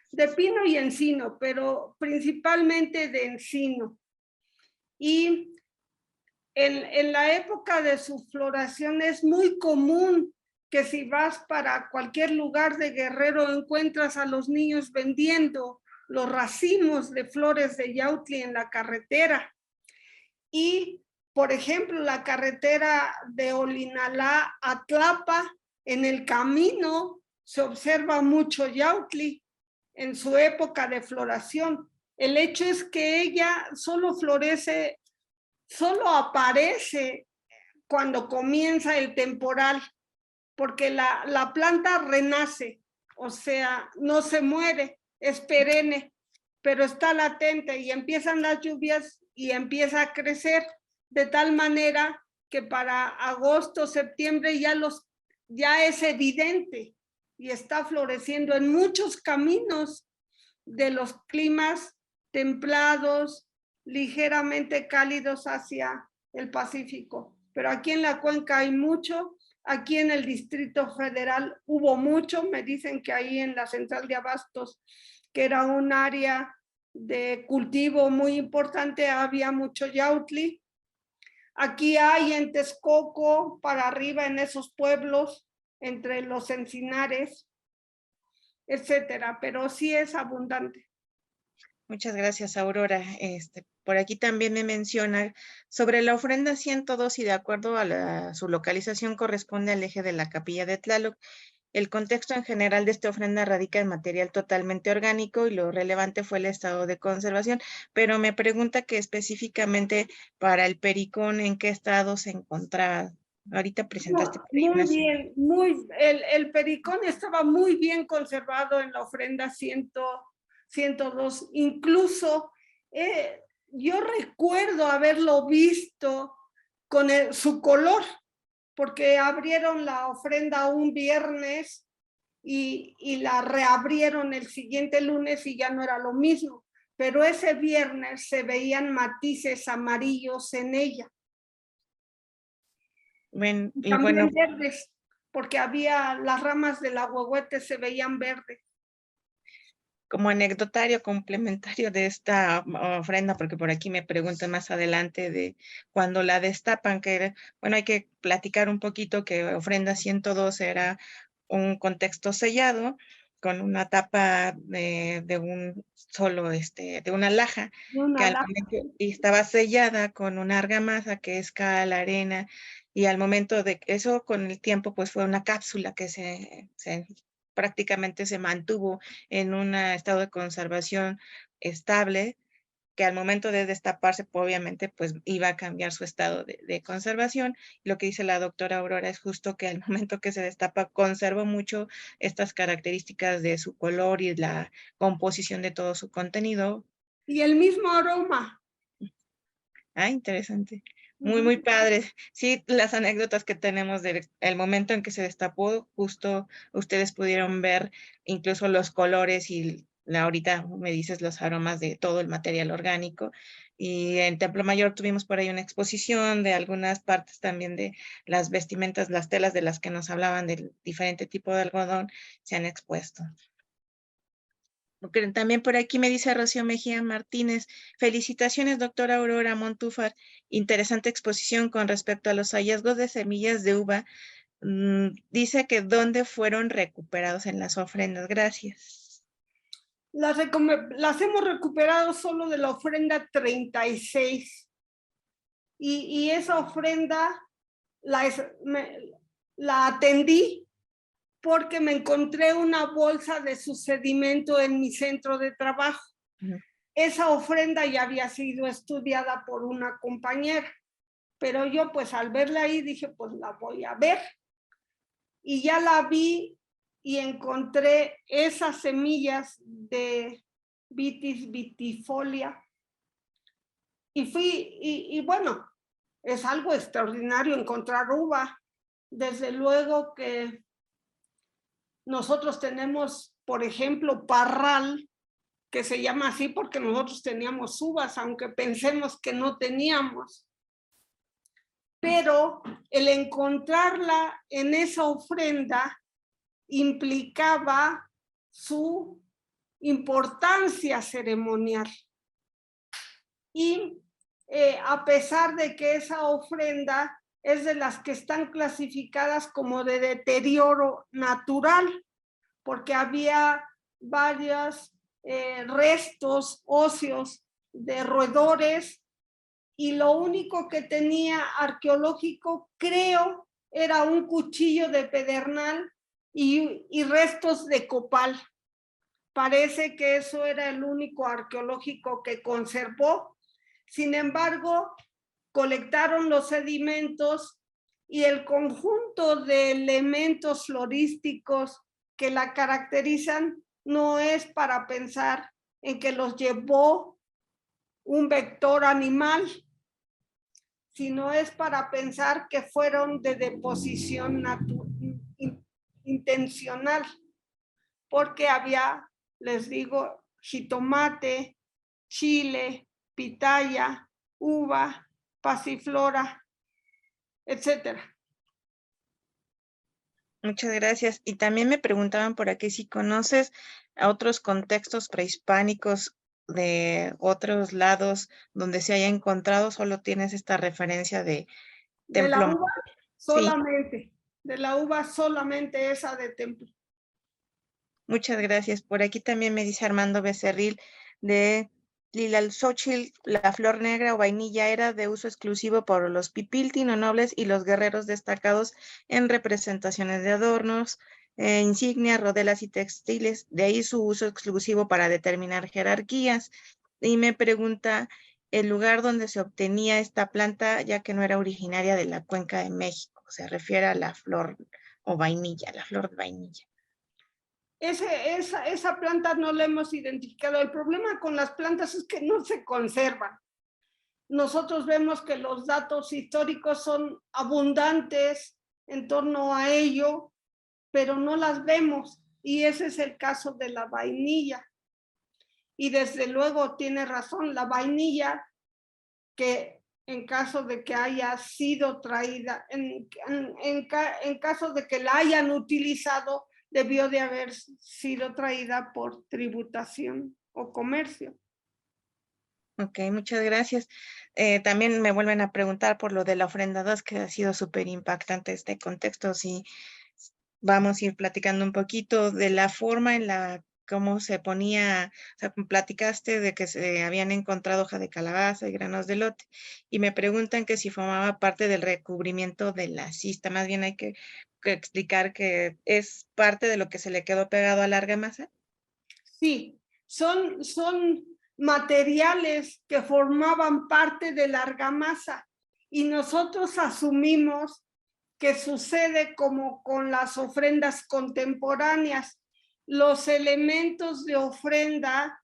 de pino y encino, pero principalmente de encino. Y en la época de su floración es muy común que si vas para cualquier lugar de Guerrero encuentras a los niños vendiendo los racimos de flores de yautli en la carretera. Y por ejemplo, la carretera de Olinalá a Tlapa, en el camino se observa mucho yautli en su época de floración. El hecho es que ella solo florece, solo aparece cuando comienza el temporal, porque la planta renace, o sea, no se muere, es perenne, pero está latente y empiezan las lluvias y empieza a crecer de tal manera que para agosto, septiembre ya los ya es evidente y está floreciendo en muchos caminos de los climas templados, ligeramente cálidos hacia el Pacífico. Pero aquí en la cuenca hay mucho, aquí en el Distrito Federal hubo mucho, me dicen que ahí en la central de abastos, que era un área de cultivo muy importante, había mucho yautli. Aquí hay en Texcoco, para arriba en esos pueblos, entre los encinares, etcétera, pero sí es abundante. Muchas gracias, Aurora. Por aquí también me menciona sobre la ofrenda 102 y de acuerdo a su localización corresponde al eje de la capilla de Tlaloc. El contexto en general de esta ofrenda radica en material totalmente orgánico y lo relevante fue el estado de conservación, pero me pregunta que específicamente para el pericón, ¿en qué estado se encontraba? Ahorita presentaste. Muy bien, el pericón estaba muy bien conservado en la ofrenda 102, incluso yo recuerdo haberlo visto con su color, porque abrieron la ofrenda un viernes y la reabrieron el siguiente lunes y ya no era lo mismo, pero ese viernes se veían matices amarillos en ella. Bueno, y también verdes, porque había las ramas del ahuehuete se veían verdes. Como anecdotario complementario de esta ofrenda, porque por aquí me preguntan más adelante de cuando la destapan, que bueno, hay que platicar un poquito que ofrenda 102 era un contexto sellado con una tapa de un solo, de una laja, que al momento, y estaba sellada con una argamasa que es cal, arena, y al momento de eso, con el tiempo, pues fue una cápsula que prácticamente se mantuvo en un estado de conservación estable, que al momento de destaparse, pues, obviamente, pues iba a cambiar su estado de conservación. Lo que dice la doctora Aurora es justo que al momento que se destapa, conserva mucho estas características de su color y la composición de todo su contenido. Y el mismo aroma. Ah, interesante. Muy, muy padre. Sí, las anécdotas que tenemos del momento en que se destapó, justo ustedes pudieron ver incluso los colores y ahorita me dices los aromas de todo el material orgánico. Y en Templo Mayor tuvimos por ahí una exposición de algunas partes también de las vestimentas, las telas de las que nos hablaban del diferente tipo de algodón, se han expuesto. También por aquí me dice Rocío Mejía Martínez, felicitaciones doctora Aurora Montúfar, interesante exposición con respecto a los hallazgos de semillas de uva. Dice que dónde fueron recuperados en las ofrendas, gracias. Las hemos recuperado solo de la ofrenda 36 y esa ofrenda la atendí porque me encontré una bolsa de su sedimento en mi centro de trabajo. Esa ofrenda ya había sido estudiada por una compañera, pero yo pues al verla ahí dije, pues la voy a ver. Y ya la vi y encontré esas semillas de Vitis vitifolia. Y bueno, es algo extraordinario encontrar uva. Desde luego que nosotros tenemos, por ejemplo, parral, que se llama así porque nosotros teníamos uvas, aunque pensemos que no teníamos. Pero el encontrarla en esa ofrenda implicaba su importancia ceremonial. Y a pesar de que esa ofrenda es de las que están clasificadas como de deterioro natural, porque había varios restos óseos de roedores y lo único que tenía arqueológico, creo, era un cuchillo de pedernal y restos de copal. Parece que eso era el único arqueológico que conservó. Sin embargo, colectaron los sedimentos y el conjunto de elementos florísticos que la caracterizan no es para pensar en que los llevó un vector animal, sino es para pensar que fueron de deposición intencional, porque había, les digo, jitomate, chile, pitaya, uva, pasiflora, etcétera. Muchas gracias. Y también me preguntaban por aquí si conoces a otros contextos prehispánicos de otros lados donde se haya encontrado, solo tienes esta referencia de De la templo. uva Sí, solamente, de la uva solamente esa de templo. muchas gracias. Por aquí también me dice Armando Becerril de Lilalxóchitl, la flor negra o vainilla era de uso exclusivo por los pipiltin o nobles y los guerreros destacados en representaciones de adornos, insignias, rodelas y textiles. De ahí su uso exclusivo para determinar jerarquías. Y me pregunta el lugar donde se obtenía esta planta, ya que no era originaria de la cuenca de México. Se refiere a la flor o vainilla, la flor de vainilla. Esa planta no la hemos identificado. El problema con las plantas es que no se conservan. Nosotros vemos que los datos históricos son abundantes en torno a ello, pero no las vemos. Y ese es el caso de la vainilla. Y desde luego tiene razón, la vainilla, que en caso de que haya sido traída, en caso de que la hayan utilizado, debió de haber sido traída por tributación o comercio. Ok, muchas gracias. También me vuelven a preguntar por lo de la ofrenda 2, que ha sido súper impactante este contexto. Si vamos a ir platicando un poquito de la forma en la cómo se ponía, o sea, platicaste de que se habían encontrado hoja de calabaza y granos de elote, y me preguntan que si formaba parte del recubrimiento de la cista. Más bien hay que explicar que es parte de lo que se le quedó pegado a la argamasa. Sí, son materiales que formaban parte de la argamasa y nosotros asumimos que sucede como con las ofrendas contemporáneas. Los elementos de ofrenda,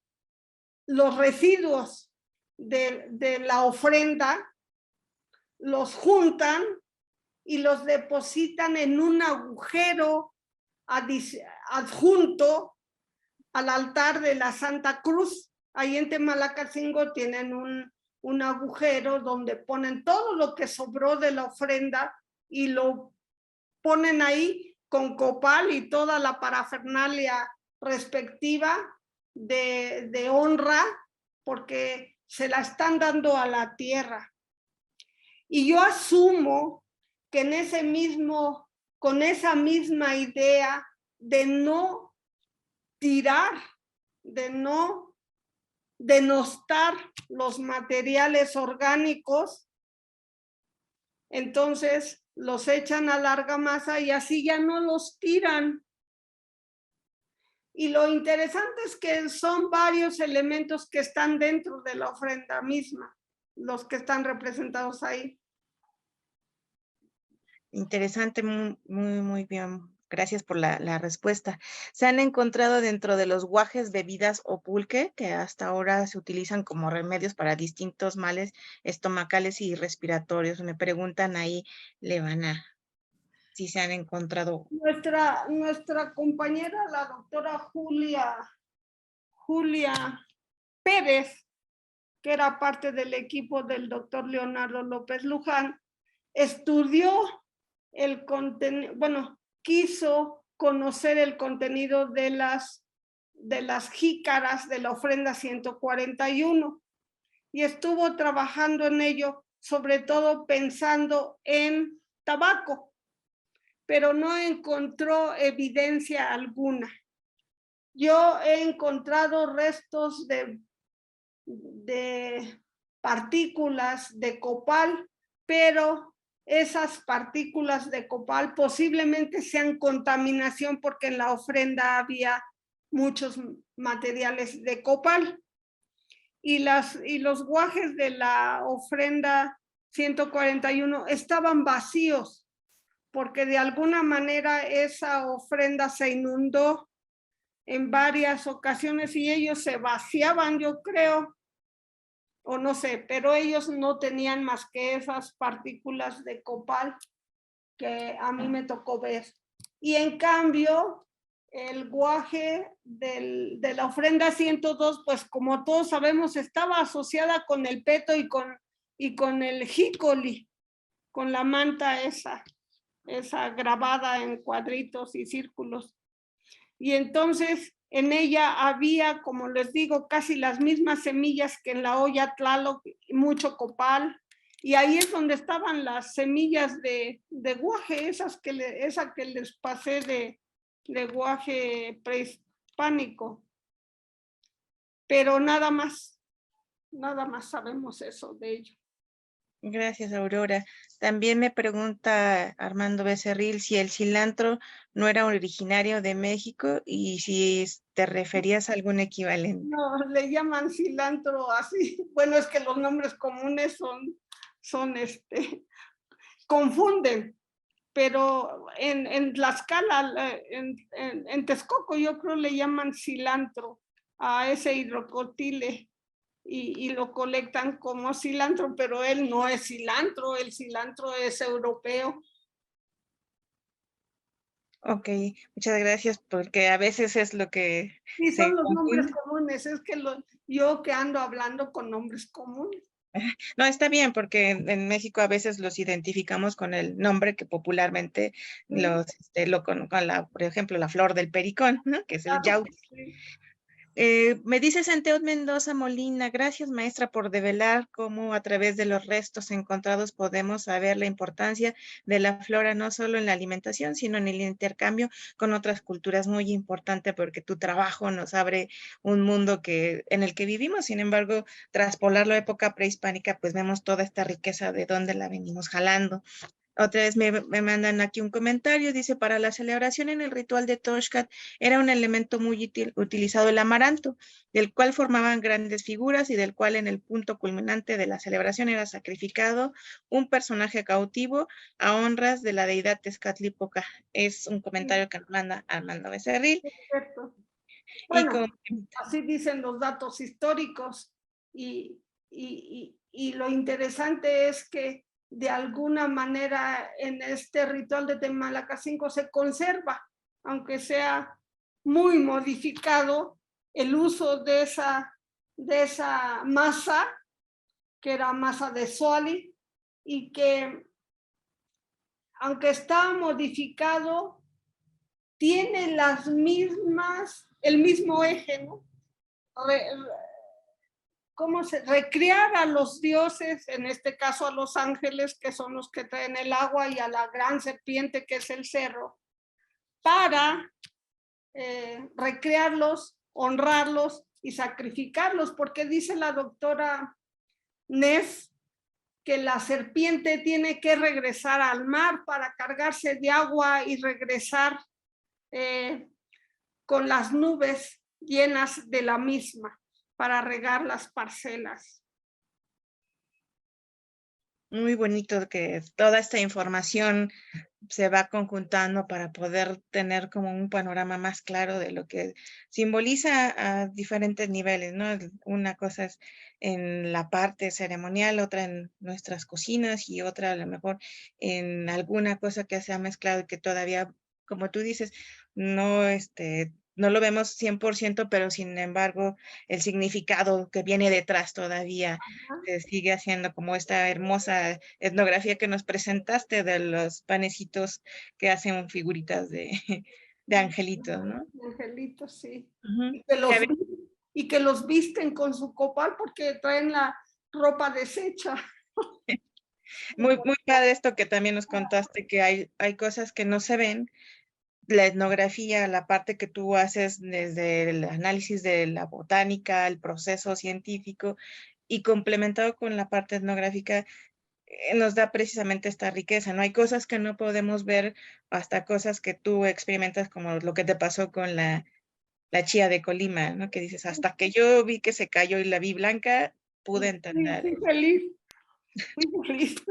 los residuos de la ofrenda, los juntan y los depositan en un agujero adjunto al altar de la Santa Cruz. Ahí en Temalacalcingo tienen un agujero donde ponen todo lo que sobró de la ofrenda y lo ponen ahí con copal y toda la parafernalia respectiva de honra, porque se la están dando a la tierra. Y yo asumo que en ese mismo, con esa misma idea de no tirar, de no denostar los materiales orgánicos, entonces los echan a la argamasa y así ya no los tiran. Y lo interesante es que son varios elementos que están dentro de la ofrenda misma, los que están representados ahí. Interesante, muy bien. Gracias por la respuesta. Se han encontrado dentro de los guajes bebidas o pulque, que hasta ahora se utilizan como remedios para distintos males estomacales y respiratorios. Me preguntan ahí, Levana, si se han encontrado. Nuestra compañera, la doctora Julia Pérez, que era parte del equipo del doctor Leonardo López Luján, estudió el contenido, bueno, quiso conocer el contenido de las jícaras de la ofrenda 141 y estuvo trabajando en ello, sobre todo pensando en tabaco, pero no encontró evidencia alguna. Yo he encontrado restos de partículas de copal, pero esas partículas de copal posiblemente sean contaminación porque en la ofrenda había muchos materiales de copal. Y los guajes de la ofrenda 141 estaban vacíos porque de alguna manera esa ofrenda se inundó en varias ocasiones y ellos se vaciaban, yo creo, o no sé, pero ellos no tenían más que esas partículas de copal que a mí me tocó ver. y en cambio el guaje de la ofrenda 102, pues como todos sabemos, estaba asociada con el peto y con el jícoli, con la manta esa grabada en cuadritos y círculos. Y entonces en ella había, como les digo, casi las mismas semillas que en la olla Tlaloc, mucho copal, y ahí es donde estaban las semillas de guaje, esa que les pasé de guaje prehispánico. Pero nada más sabemos eso de ello. Gracias, Aurora. También me pregunta Armando Becerril si el cilantro no era originario de México y si te referías a algún equivalente. No, le llaman cilantro así. Bueno, es que los nombres comunes son confunden, pero en Tlaxcala, en Texcoco, yo creo le llaman cilantro a ese hidrocotile y lo colectan como cilantro, pero él no es cilantro, el cilantro es europeo. Ok, muchas gracias, porque a veces es lo que Sí, se son los nombres confunde. comunes, es que yo que ando hablando con nombres comunes. No, está bien, porque en México a veces los identificamos con el nombre que popularmente con por ejemplo, la flor del pericón, ¿no? Que es el Claro, yautl. sí. Me dice Santeot Mendoza Molina, gracias maestra por develar cómo a través de los restos encontrados podemos saber la importancia de la flora, no solo en la alimentación, sino en el intercambio con otras culturas. Muy importante porque tu trabajo nos abre un mundo en el que vivimos. Sin embargo, tras poblar la época prehispánica, pues vemos toda esta riqueza de dónde la venimos jalando. Otra vez me mandan aquí un comentario, dice, para la celebración en el ritual de Toshkat era un elemento muy utilizado el amaranto, del cual formaban grandes figuras y del cual en el punto culminante de la celebración era sacrificado un personaje cautivo a honras de la deidad Tezcatlipoca. Es un comentario que nos manda Armando Becerril. Perfecto. Y Bueno, así dicen los datos históricos y lo interesante es que de alguna manera en este ritual de Temalacacinco se conserva, aunque sea muy modificado, el uso de esa masa, que era masa de Zoali, y que aunque está modificado, tiene el mismo eje, ¿no? Recrear a los dioses, en este caso a los ángeles, que son los que traen el agua, y a la gran serpiente, que es el cerro, para recrearlos, honrarlos y sacrificarlos, porque dice la doctora Neff que la serpiente tiene que regresar al mar para cargarse de agua y regresar con las nubes llenas de la misma para regar las parcelas. muy bonito que toda esta información se va conjuntando para poder tener como un panorama más claro de lo que simboliza a diferentes niveles, ¿no? Una cosa es en la parte ceremonial, otra en nuestras cocinas y otra a lo mejor en alguna cosa que se ha mezclado y que todavía, como tú dices, no lo vemos 100%, pero sin embargo el significado que viene detrás todavía se sigue haciendo, como esta hermosa etnografía que nos presentaste de los panecitos que hacen figuritas de angelitos, ¿no? Angelitos, sí. Uh-huh. Y que los visten con su copal porque traen la ropa deshecha. Muy, muy padre esto que también nos contaste, que hay cosas que no se ven. La etnografía, la parte que tú haces desde el análisis de la botánica, el proceso científico y complementado con la parte etnográfica, nos da precisamente esta riqueza, ¿no? Hay cosas que no podemos ver, hasta cosas que tú experimentas, como lo que te pasó con la chía de Colima, ¿no? Que dices, hasta que yo vi que se cayó y la vi blanca, pude entender. Fui feliz, fui feliz.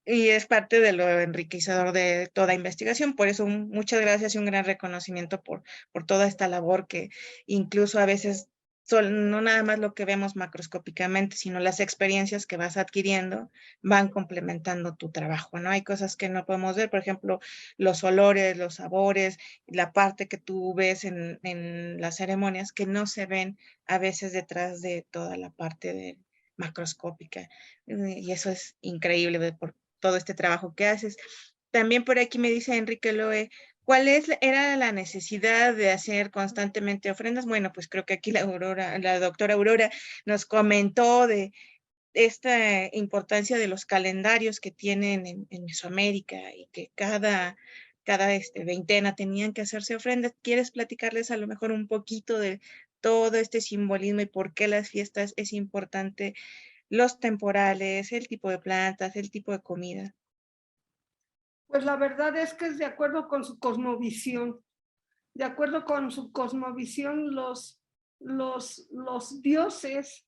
Y es parte de lo enriquecedor de toda investigación. Por eso, muchas gracias y un gran reconocimiento por toda esta labor que incluso a veces no nada más lo que vemos macroscópicamente, sino las experiencias que vas adquiriendo van complementando tu trabajo, ¿no? Hay cosas que no podemos ver, por ejemplo, los olores, los sabores, la parte que tú ves en las ceremonias que no se ven a veces detrás de toda la parte macroscópica. Y eso es increíble por todo este trabajo que haces. También por aquí me dice Enrique Loe, era la necesidad de hacer constantemente ofrendas? Bueno, pues creo que aquí la doctora Aurora nos comentó de esta importancia de los calendarios que tienen en Mesoamérica y que cada veintena tenían que hacerse ofrendas. ¿Quieres platicarles a lo mejor un poquito de todo este simbolismo y por qué las fiestas es importante, los temporales, el tipo de plantas, el tipo de comida? Pues la verdad es que es de acuerdo con su cosmovisión. De acuerdo con su cosmovisión, los dioses,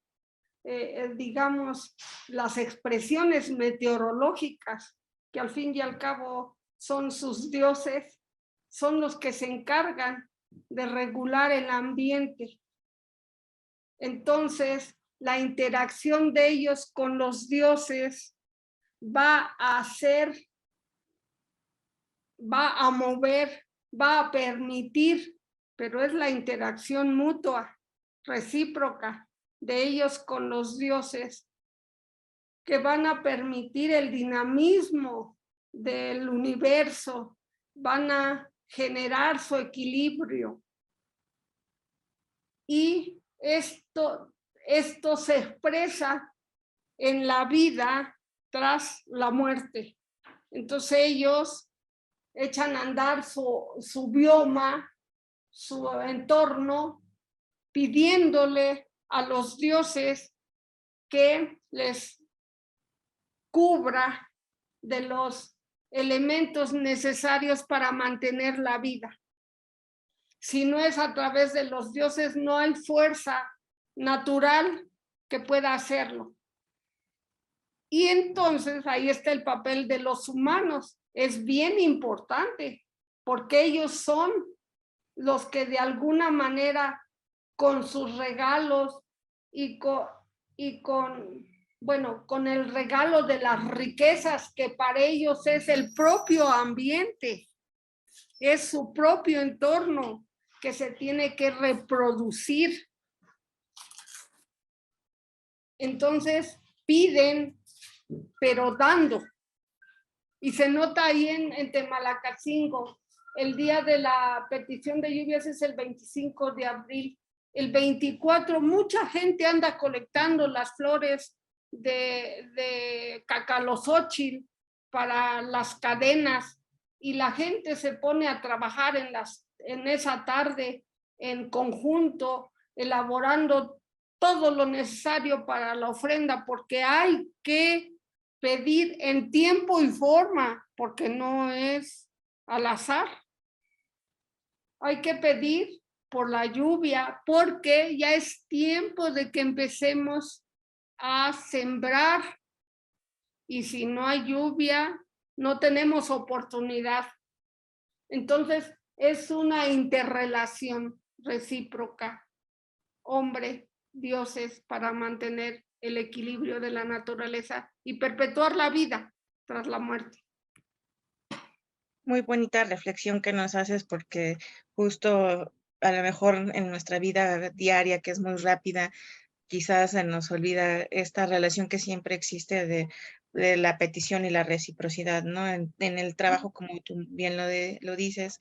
digamos, las expresiones meteorológicas, que al fin y al cabo son sus dioses, son los que se encargan de regular el ambiente. Entonces, la interacción de ellos con los dioses va a mover, va a permitir, pero es la interacción mutua, recíproca de ellos con los dioses, que van a permitir el dinamismo del universo, van a generar su equilibrio. Y esto se expresa en la vida tras la muerte. Entonces ellos echan a andar su bioma, su entorno, pidiéndole a los dioses que les cubra de los elementos necesarios para mantener la vida. Si no es a través de los dioses, no hay fuerza natural que pueda hacerlo. Y entonces ahí está el papel de los humanos. Es bien importante porque ellos son los que de alguna manera con sus regalos y con el regalo de las riquezas que para ellos es el propio ambiente, es su propio entorno que se tiene que reproducir. Entonces piden, pero dando. Y se nota ahí en Temalacatzingo, el día de la petición de lluvias es el 25 de abril. El 24, mucha gente anda colectando las flores de cacalozóchil para las cadenas y la gente se pone a trabajar en esa tarde en conjunto, elaborando todo lo necesario para la ofrenda, porque hay que pedir en tiempo y forma, porque no es al azar. Hay que pedir por la lluvia, porque ya es tiempo de que empecemos a sembrar. Y si no hay lluvia, no tenemos oportunidad. Entonces, es una interrelación recíproca. Hombre, dioses, para mantener el equilibrio de la naturaleza y perpetuar la vida tras la muerte. Muy bonita reflexión que nos haces, porque justo a lo mejor en nuestra vida diaria, que es muy rápida, quizás se nos olvida esta relación que siempre existe de la petición y la reciprocidad, ¿no? En el trabajo, como tú bien lo dices,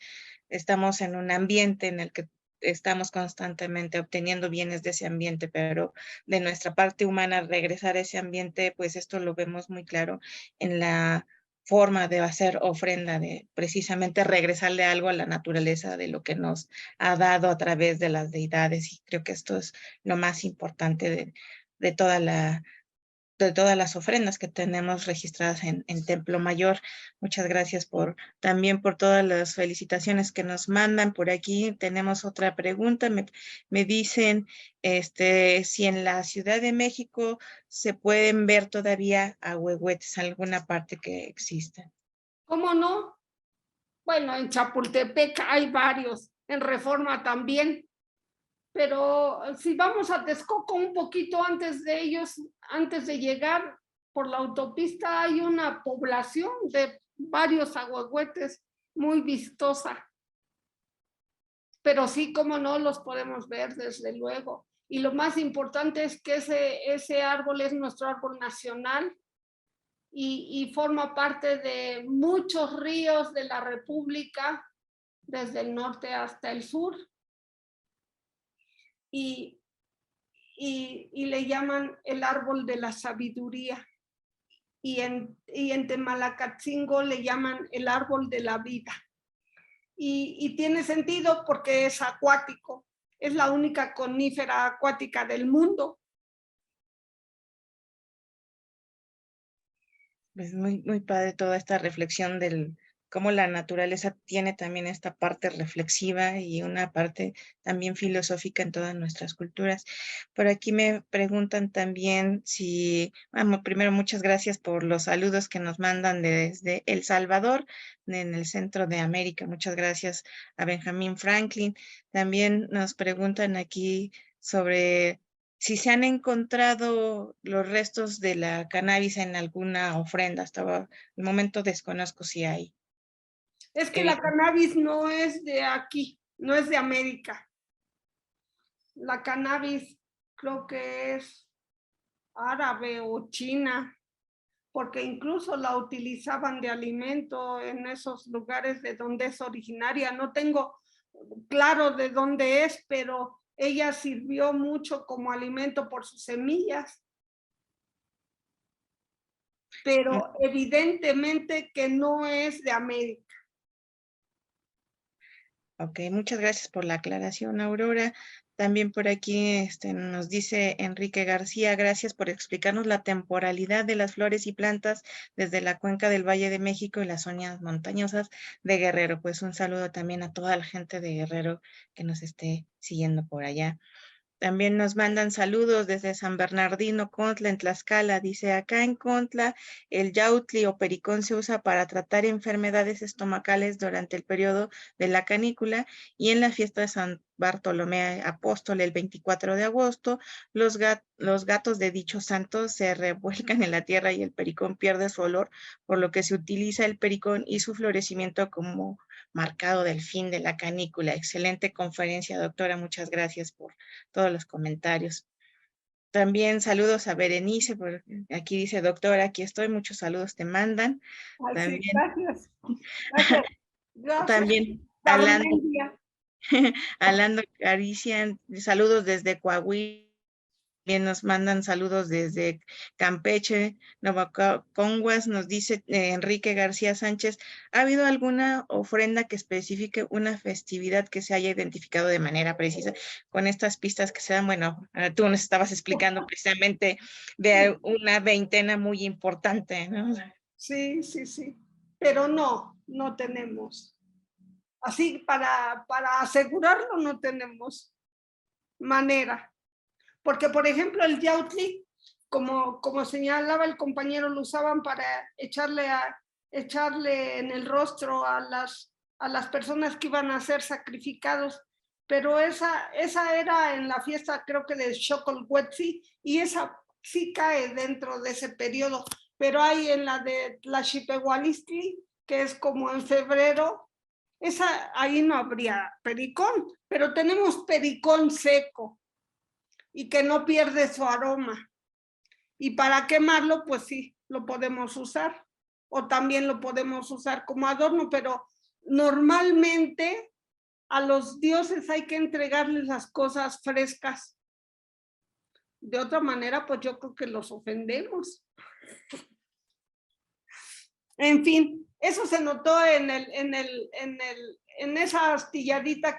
estamos en un ambiente en el que estamos constantemente obteniendo bienes de ese ambiente, pero de nuestra parte humana regresar a ese ambiente, pues esto lo vemos muy claro en la forma de hacer ofrenda, de precisamente regresarle algo a la naturaleza de lo que nos ha dado a través de las deidades. Y creo que esto es lo más importante de todas las ofrendas que tenemos registradas en Templo Mayor. Muchas gracias también por todas las felicitaciones que nos mandan. Por aquí tenemos otra pregunta. Me dicen si en la Ciudad de México se pueden ver todavía ahuehuetes, alguna parte que exista. ¿Cómo no? Bueno, en Chapultepec hay varios, en Reforma también. pero si vamos a Texcoco un poquito antes de ellos, antes de llegar por la autopista, hay una población de varios ahuehuetes muy vistosa. Pero sí, como no, los podemos ver desde luego. Y lo más importante es que ese árbol es nuestro árbol nacional y forma parte de muchos ríos de la República, desde el norte hasta el sur. Y le llaman el árbol de la sabiduría. Y en Temalacatzingo le llaman el árbol de la vida. Y tiene sentido porque es acuático. Es la única conífera acuática del mundo. Es muy padre toda esta reflexión del cómo la naturaleza tiene también esta parte reflexiva y una parte también filosófica en todas nuestras culturas. Por aquí me preguntan también si, bueno, primero muchas gracias por los saludos que nos mandan desde El Salvador, en el centro de América. Muchas gracias a Benjamín Franklin. También nos preguntan aquí sobre si se han encontrado los restos de la cannabis en alguna ofrenda. Hasta el momento desconozco si hay. Es que la cannabis no es de aquí, no es de América. La cannabis creo que es árabe o china, porque incluso la utilizaban de alimento en esos lugares de donde es originaria. No tengo claro de dónde es, pero ella sirvió mucho como alimento por sus semillas. Pero evidentemente que no es de América. Ok, muchas gracias por la aclaración, Aurora. También por aquí nos dice Enrique García, gracias por explicarnos la temporalidad de las flores y plantas desde la cuenca del Valle de México y las zonas montañosas de Guerrero. Pues un saludo también a toda la gente de Guerrero que nos esté siguiendo por allá. También nos mandan saludos desde San Bernardino, Contla, en Tlaxcala. Dice, acá en Contla, el yautli o pericón se usa para tratar enfermedades estomacales durante el periodo de la canícula y en la fiesta de San Bartolomé Apóstol el 24 de agosto, los gatos de dicho santo se revuelcan en la tierra y el pericón pierde su olor, por lo que se utiliza el pericón y su florecimiento como marcado del fin de la canícula. Excelente conferencia, doctora. Muchas gracias por todos los comentarios. También saludos a Berenice, aquí dice, doctora, aquí estoy, muchos saludos te mandan. Ay, También, sí, gracias. Gracias. Gracias. también Alando Caricia, saludos desde Coahuila. También nos mandan saludos desde Campeche, Nueva Conguas, nos dice Enrique García Sánchez, ¿ha habido alguna ofrenda que especifique una festividad que se haya identificado de manera precisa con estas pistas que se dan? Bueno, tú nos estabas explicando precisamente de una veintena muy importante, ¿no? Sí, sí, sí, pero no tenemos. Así para asegurarlo no tenemos manera. Porque, por ejemplo, el yautli, como señalaba el compañero, lo usaban para echarle en el rostro a las personas que iban a ser sacrificados. Pero esa era en la fiesta, creo que de Xocolhuetzi, y esa sí cae dentro de ese periodo. Pero hay en la de Tlaxipehualistli, que es como en febrero, ahí no habría pericón, pero tenemos pericón seco y que no pierde su aroma. Y para quemarlo, pues sí, lo podemos usar. O también lo podemos usar como adorno, pero normalmente a los dioses hay que entregarles las cosas frescas. De otra manera, pues yo creo que los ofendemos. En fin, eso se notó en esa astilladita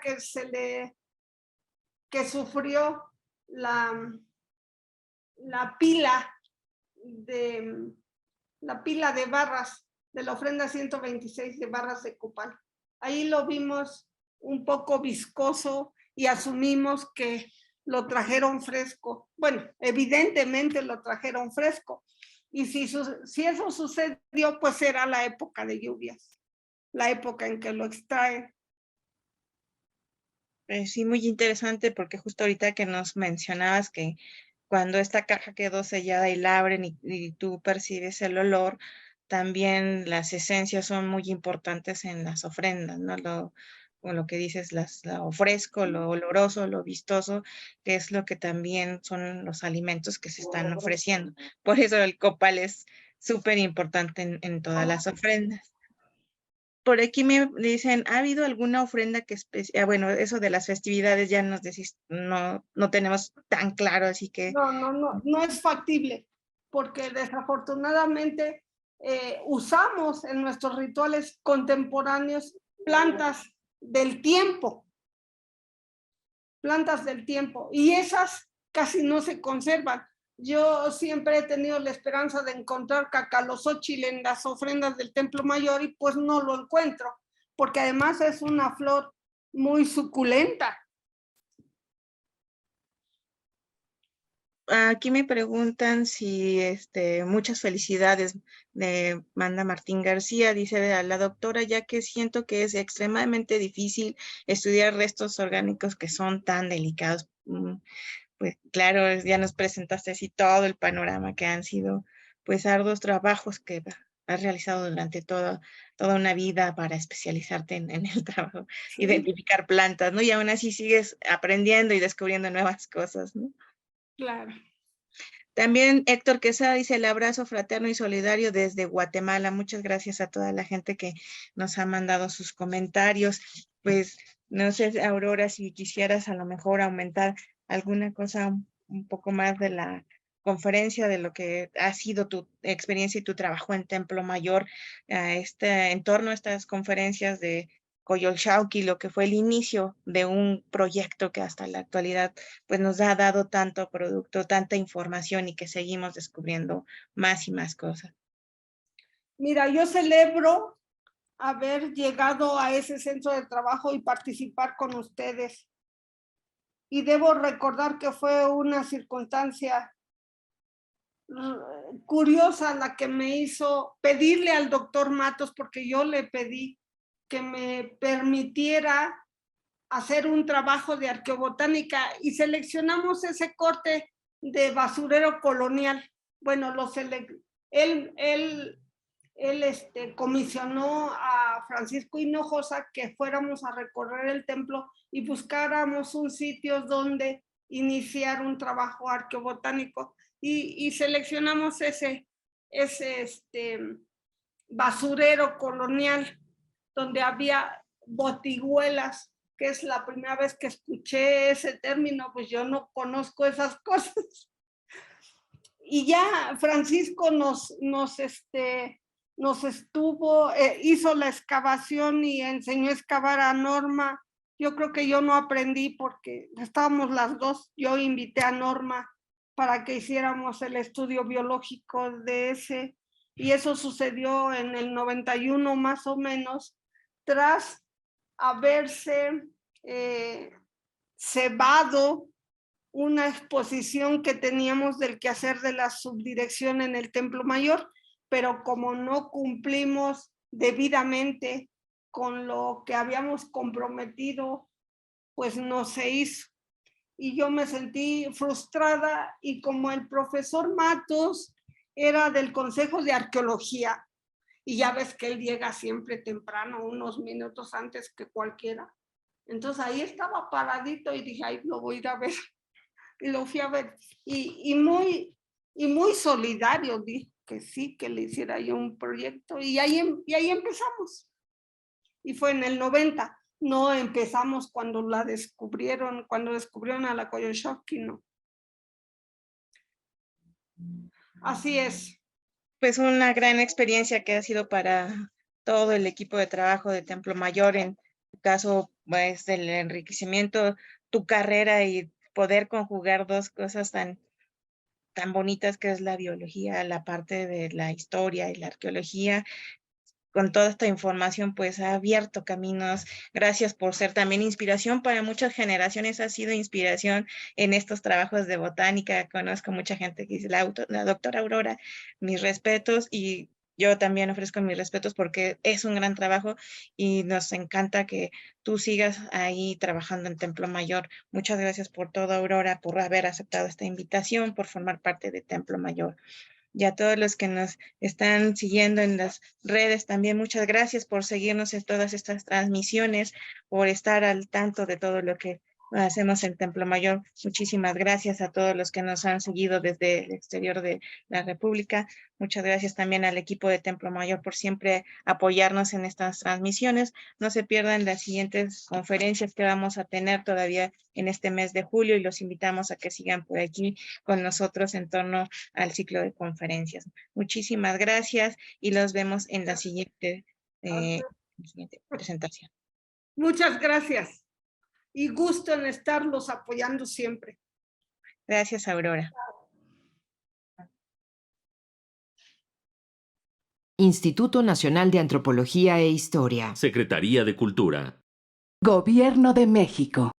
que sufrió la pila de barras de la ofrenda 126 de barras de copal. Ahí lo vimos un poco viscoso y asumimos que lo trajeron fresco. Bueno, evidentemente lo trajeron fresco. Y si eso sucedió, pues era la época de lluvias, la época en que lo extraen. Sí, muy interesante porque justo ahorita que nos mencionabas que cuando esta caja quedó sellada y la abren y tú percibes el olor, también las esencias son muy importantes en las ofrendas, ¿no? O lo que dices, lo fresco, lo oloroso, lo vistoso, que es lo que también son los alimentos que se están ofreciendo. Por eso el copal es súper importante en todas las ofrendas. Por aquí me dicen, ¿ha habido alguna ofrenda que bueno, eso de las festividades ya nos decís, no tenemos tan claro, así que... No es factible, porque desafortunadamente usamos en nuestros rituales contemporáneos plantas del tiempo, y esas casi no se conservan. Yo siempre he tenido la esperanza de encontrar cacalozóchil en las ofrendas del Templo Mayor y pues no lo encuentro, porque además es una flor muy suculenta. Aquí me preguntan si muchas felicidades de Manda Martín García, dice a la doctora, ya que siento que es extremadamente difícil estudiar restos orgánicos que son tan delicados. Pues claro, ya nos presentaste así todo el panorama que han sido pues arduos trabajos que has realizado durante toda una vida para especializarte en el trabajo, Sí. Identificar plantas, ¿no? Y aún así sigues aprendiendo y descubriendo nuevas cosas, ¿no? Claro. También Héctor Quesada dice el abrazo fraterno y solidario desde Guatemala. Muchas gracias a toda la gente que nos ha mandado sus comentarios. Pues no sé, Aurora, si quisieras a lo mejor aumentar alguna cosa un poco más de la conferencia, de lo que ha sido tu experiencia y tu trabajo en Templo Mayor, en torno a estas conferencias de Coyolxauhqui, lo que fue el inicio de un proyecto que hasta la actualidad pues nos ha dado tanto producto, tanta información y que seguimos descubriendo más y más cosas. Mira, yo celebro haber llegado a ese centro de trabajo y participar con ustedes. Y debo recordar que fue una circunstancia curiosa la que me hizo pedirle al doctor Matos, porque yo le pedí que me permitiera hacer un trabajo de arqueobotánica y seleccionamos ese corte de basurero colonial. Bueno, él comisionó a Francisco Hinojosa que fuéramos a recorrer el templo y buscáramos un sitio donde iniciar un trabajo arqueobotánico y seleccionamos ese basurero colonial donde había botiguelas, que es la primera vez que escuché ese término, pues yo no conozco esas cosas. Y ya Francisco hizo la excavación y enseñó a excavar a Norma. Yo creo que yo no aprendí porque estábamos las dos. Yo invité a Norma para que hiciéramos el estudio biológico de ese, y eso sucedió en el 91 más o menos, tras haberse cebado una exposición que teníamos del quehacer de la subdirección en el Templo Mayor, pero como no cumplimos debidamente con lo que habíamos comprometido, pues no se hizo. Y yo me sentí frustrada, y como el profesor Matos era del Consejo de Arqueología, y ya ves que él llega siempre temprano, unos minutos antes que cualquiera, entonces ahí estaba paradito y dije, ay, lo voy a ir a ver. Y lo fui a ver, y muy solidario, dijo que sí, que le hiciera yo un proyecto, y ahí empezamos. Y fue en el 90, no empezamos cuando descubrieron a la Coyolxauhqui, no. Así es. Pues una gran experiencia que ha sido para todo el equipo de trabajo de Templo Mayor, en tu caso, pues el enriquecimiento, tu carrera y poder conjugar dos cosas tan bonitas que es la biología, la parte de la historia y la arqueología. Con toda esta información, pues ha abierto caminos. Gracias por ser también inspiración para muchas generaciones. Ha sido inspiración en estos trabajos de botánica. Conozco mucha gente que dice, la doctora Aurora, mis respetos, y yo también ofrezco mis respetos porque es un gran trabajo y nos encanta que tú sigas ahí trabajando en Templo Mayor. Muchas gracias por todo, Aurora, por haber aceptado esta invitación, por formar parte de Templo Mayor. Y a todos los que nos están siguiendo en las redes también, muchas gracias por seguirnos en todas estas transmisiones, por estar al tanto de todo lo que hacemos en Templo Mayor. Muchísimas gracias a todos los que nos han seguido desde el exterior de la República. Muchas gracias también al equipo de Templo Mayor por siempre apoyarnos en estas transmisiones. No se pierdan las siguientes conferencias que vamos a tener todavía en este mes de julio y los invitamos a que sigan por aquí con nosotros en torno al ciclo de conferencias. Muchísimas gracias y los vemos en la siguiente presentación. Muchas gracias y gusto en estarlos apoyando siempre. Gracias, Aurora. Instituto Nacional de Antropología e Historia. Secretaría de Cultura. Gobierno de México.